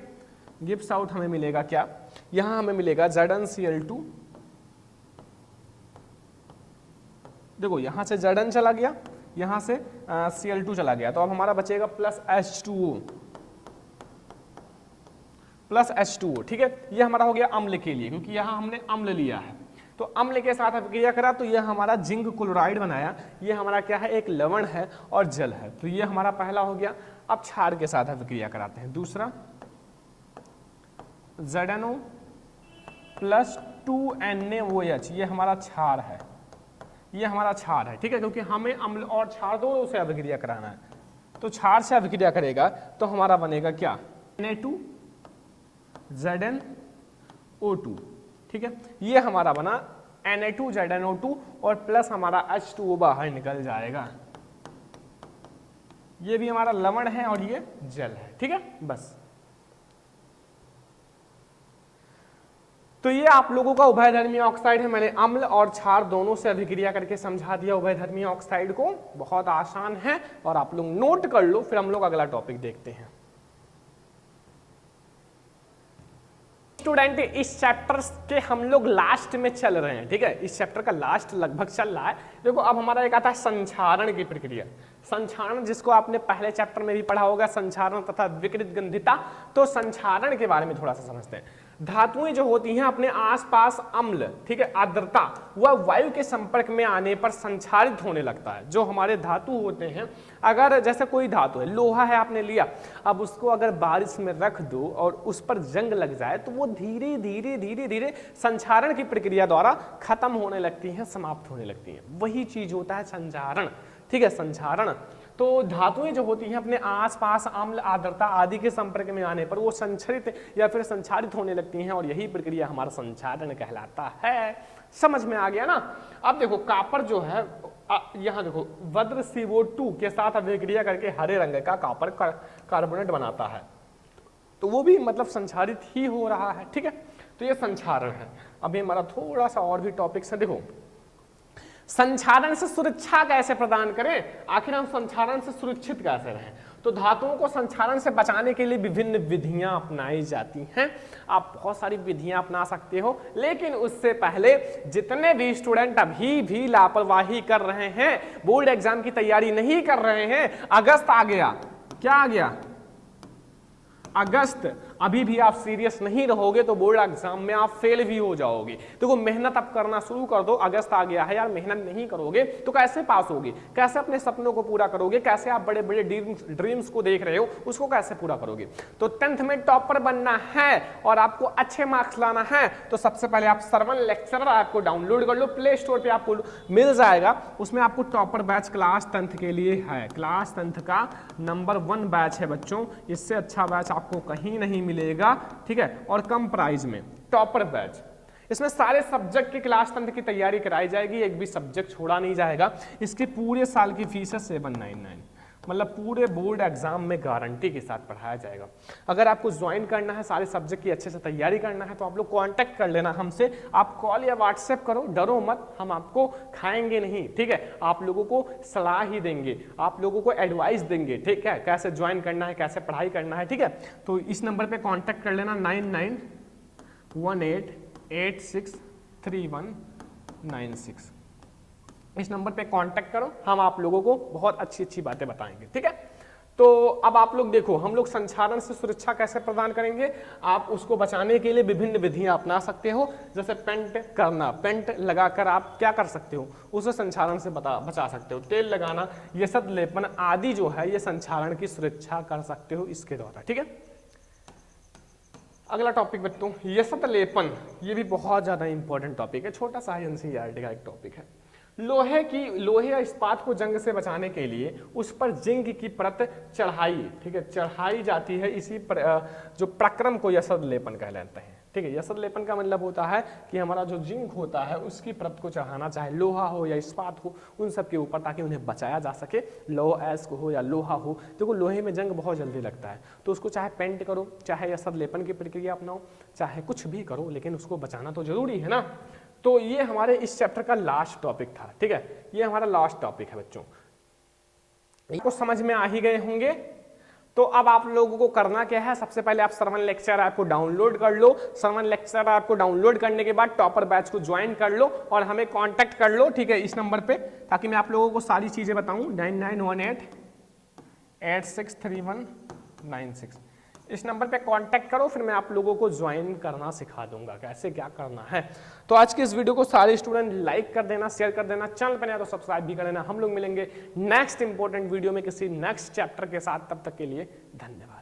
गिव्स आउट हमें मिलेगा क्या, यहाँ हमें मिलेगा ZnCl2। देखो यहाँ से Zn चला गया, यहाँ से Cl2 चला गया, तो अब हमारा बचेगा प्लस H2O। प्लस H2O, ठीक है। ये हमारा हो गया अम्ल के लिए, क्योंकि यहाँ हमने अम्ल लिया है, तो अम्ल के साथ अभिक्रिया करा तो ये हमारा जिंक क्लोराइड बनाया। ये हमारा क्या है, एक लवण है और जल है, तो ये हमारा पहला हो गया। अब क्षार के साथ अभिक्रिया कराते हैं। दूसरा ZnO प्लस 2NaOH, ये हमारा क्षार है, ये हमारा क्षार है, ठीक है, क्योंकि हमें अम्ल और क्षार दोनों से अभिक्रिया कराना है। तो क्षार से अभिक्रिया करेगा तो हमारा बनेगा क्या, Na2ZnO2, ठीक है। ये हमारा बना Na2ZnO2 और प्लस हमारा H2O बाहर निकल जाएगा। ये भी हमारा लवण है और ये जल है, ठीक है। बस तो ये आप लोगों का उभयधर्मी ऑक्साइड है। मैंने अम्ल और क्षार दोनों से अभिक्रिया करके समझा दिया उभयधर्मी ऑक्साइड को, बहुत आसान है और आप लोग नोट कर लो, फिर हम लोग अगला टॉपिक देखते हैं। स्टूडेंट इस चैप्टर के हम लोग लास्ट में चल रहे हैं, ठीक है, इस चैप्टर का लास्ट लगभग चल रहा है। देखो अब हमारा एक आता है संक्षारण की प्रक्रिया। संक्षारण जिसको आपने पहले चैप्टर में भी पढ़ा होगा, संक्षारण तथा विकृत गंधिता। तो संक्षारण के बारे में थोड़ा सा समझते हैं। धातुएं जो होती हैं अपने आसपास अम्ल, ठीक है, आर्द्रता, वह वायु के संपर्क में आने पर संक्षारित होने लगता है। जो हमारे धातु होते हैं, अगर जैसे कोई धातु है, लोहा है आपने लिया, अब उसको अगर बारिश में रख दो और उस पर जंग लग जाए तो वो धीरे धीरे धीरे धीरे संक्षारण की प्रक्रिया द्वारा खत्म होने लगती है, समाप्त होने लगती है। वही चीज होता है संक्षारण, ठीक है, संक्षारण। तो धातुएं जो होती हैं अपने आसपास अम्ल, आर्द्रता आदि के संपर्क में आने पर वो संक्षरित या फिर संक्षारित होने लगती हैं और यही प्रक्रिया हमारा संक्षारण कहलाता है। समझ में आ गया ना। अब देखो कापर जो है, यहाँ देखो वज्र CO2 के साथ अभिक्रिया करके हरे रंग का कापर कार्बोनेट बनाता है, तो वो भी मतलब संक्षारित ही हो रहा है, ठीक है। तो ये संक्षारण है। अभी हमारा थोड़ा सा और भी टॉपिक्स है। देखो संक्षारण से सुरक्षा कैसे प्रदान करें, आखिर हम संक्षारण से सुरक्षित कैसे रहें। तो धातुओं को संक्षारण से बचाने के लिए विभिन्न विधियां अपनाई जाती हैं। आप बहुत सारी विधियां अपना सकते हो, लेकिन उससे पहले जितने भी स्टूडेंट अभी भी लापरवाही कर रहे हैं, बोर्ड एग्जाम की तैयारी नहीं कर रहे हैं, अगस्त आ गया, क्या आ गया, अगस्त, अभी भी आप सीरियस नहीं रहोगे तो बोर्ड एग्जाम में आप फेल भी हो जाओगे। देखो मेहनत अब करना शुरू कर दो, अगस्त आ गया है यार, मेहनत नहीं करोगे तो कैसे पास होगे, कैसे अपने सपनों को पूरा करोगे, कैसे आप बड़े बड़े ड्रीम्स को देख रहे हो उसको कैसे पूरा करोगे। तो 10th में टॉपर बनना है और आपको अच्छे मार्क्स लाना है तो सबसे पहले आप सरवन लेक्चरर आपको डाउनलोड कर लो, प्ले स्टोर पर आपको मिल जाएगा। उसमें आपको टॉपर बैच क्लास 10th के लिए है, क्लास 10th का नंबर 1 बैच है बच्चों, इससे अच्छा बैच आपको कहीं नहीं मिलेगा, ठीक है, और कम प्राइस में। टॉपर बैच, इसमें सारे सब्जेक्ट की क्लास 10th की तैयारी कराई जाएगी, एक भी सब्जेक्ट छोड़ा नहीं जाएगा। इसके पूरे साल की फीस है 799, मतलब पूरे बोर्ड एग्जाम में गारंटी के साथ पढ़ाया जाएगा। अगर आपको ज्वाइन करना है, सारे सब्जेक्ट की अच्छे से तैयारी करना है, तो आप लोग कांटेक्ट कर लेना हमसे। आप कॉल या व्हाट्सएप करो, डरो मत, हम आपको खाएंगे नहीं, ठीक है, आप लोगों को सलाह ही देंगे, आप लोगों को एडवाइस देंगे, ठीक है, कैसे ज्वाइन करना है, कैसे पढ़ाई करना है, ठीक है। तो इस नंबर पर कॉन्टैक्ट कर लेना 9918863196, इस नंबर पे कांटेक्ट करो, हम आप लोगों को बहुत अच्छी अच्छी बातें बताएंगे, ठीक है। तो अब आप लोग देखो हम लोग संक्षारण से सुरक्षा कैसे प्रदान करेंगे। आप उसको बचाने के लिए विभिन्न विधियां अपना सकते हो, जैसे पेंट करना, पेंट लगाकर आप क्या कर सकते हो, उसे संक्षारण से बचा सकते हो। तेल लगाना, ये सब लेपन आदि जो है ये संक्षारण की सुरक्षा कर सकते हो इसके द्वारा, ठीक है। अगला टॉपिक बच्चों यसत लेपन, ये भी बहुत ज्यादा इंपॉर्टेंट टॉपिक है, छोटा सा NCERT का एक टॉपिक है। लोहे या इस्पात को जंग से बचाने के लिए उस पर जिंक की परत चढ़ाई, ठीक है, चढ़ाई जाती है। इसी जो प्रक्रम को यसद लेपन कहलाते हैं, ठीक है। यसद लेपन का मतलब होता है कि हमारा जो जिंक होता है उसकी परत को चढ़ाना, चाहे लोहा हो या इस्पात हो, उन सब के ऊपर, ताकि उन्हें बचाया जा सके। लोह एस्क हो या लोहा हो, देखो लोहे में जंग बहुत जल्दी लगता है, तो उसको चाहे पेंट करो, चाहे यसद लेपन की प्रक्रिया अपनाओ, चाहे कुछ भी करो, लेकिन उसको बचाना तो जरूरी है ना। तो ये हमारे इस चैप्टर का लास्ट टॉपिक था, ठीक है, ये हमारा लास्ट टॉपिक है बच्चों, इसको समझ में आ ही गए होंगे। तो अब आप लोगों को करना क्या है, सबसे पहले आप सरवन लेक्चर ऐप को डाउनलोड कर लो। सरवन लेक्चर ऐप को डाउनलोड करने के बाद टॉपर बैच को ज्वाइन कर लो और हमें कांटेक्ट कर लो, ठीक है, इस नंबर पे, ताकि मैं आप लोगों को सारी चीजें बताऊं। 9918863196, इस नंबर पे कांटेक्ट करो, फिर मैं आप लोगों को ज्वाइन करना सिखा दूंगा कैसे क्या करना है। तो आज की इस वीडियो को सारे स्टूडेंट लाइक कर देना, शेयर कर देना, चैनल पर नया तो सब्सक्राइब भी कर देना। हम लोग मिलेंगे नेक्स्ट इंपॉर्टेंट वीडियो में किसी नेक्स्ट चैप्टर के साथ, तब तक के लिए धन्यवाद।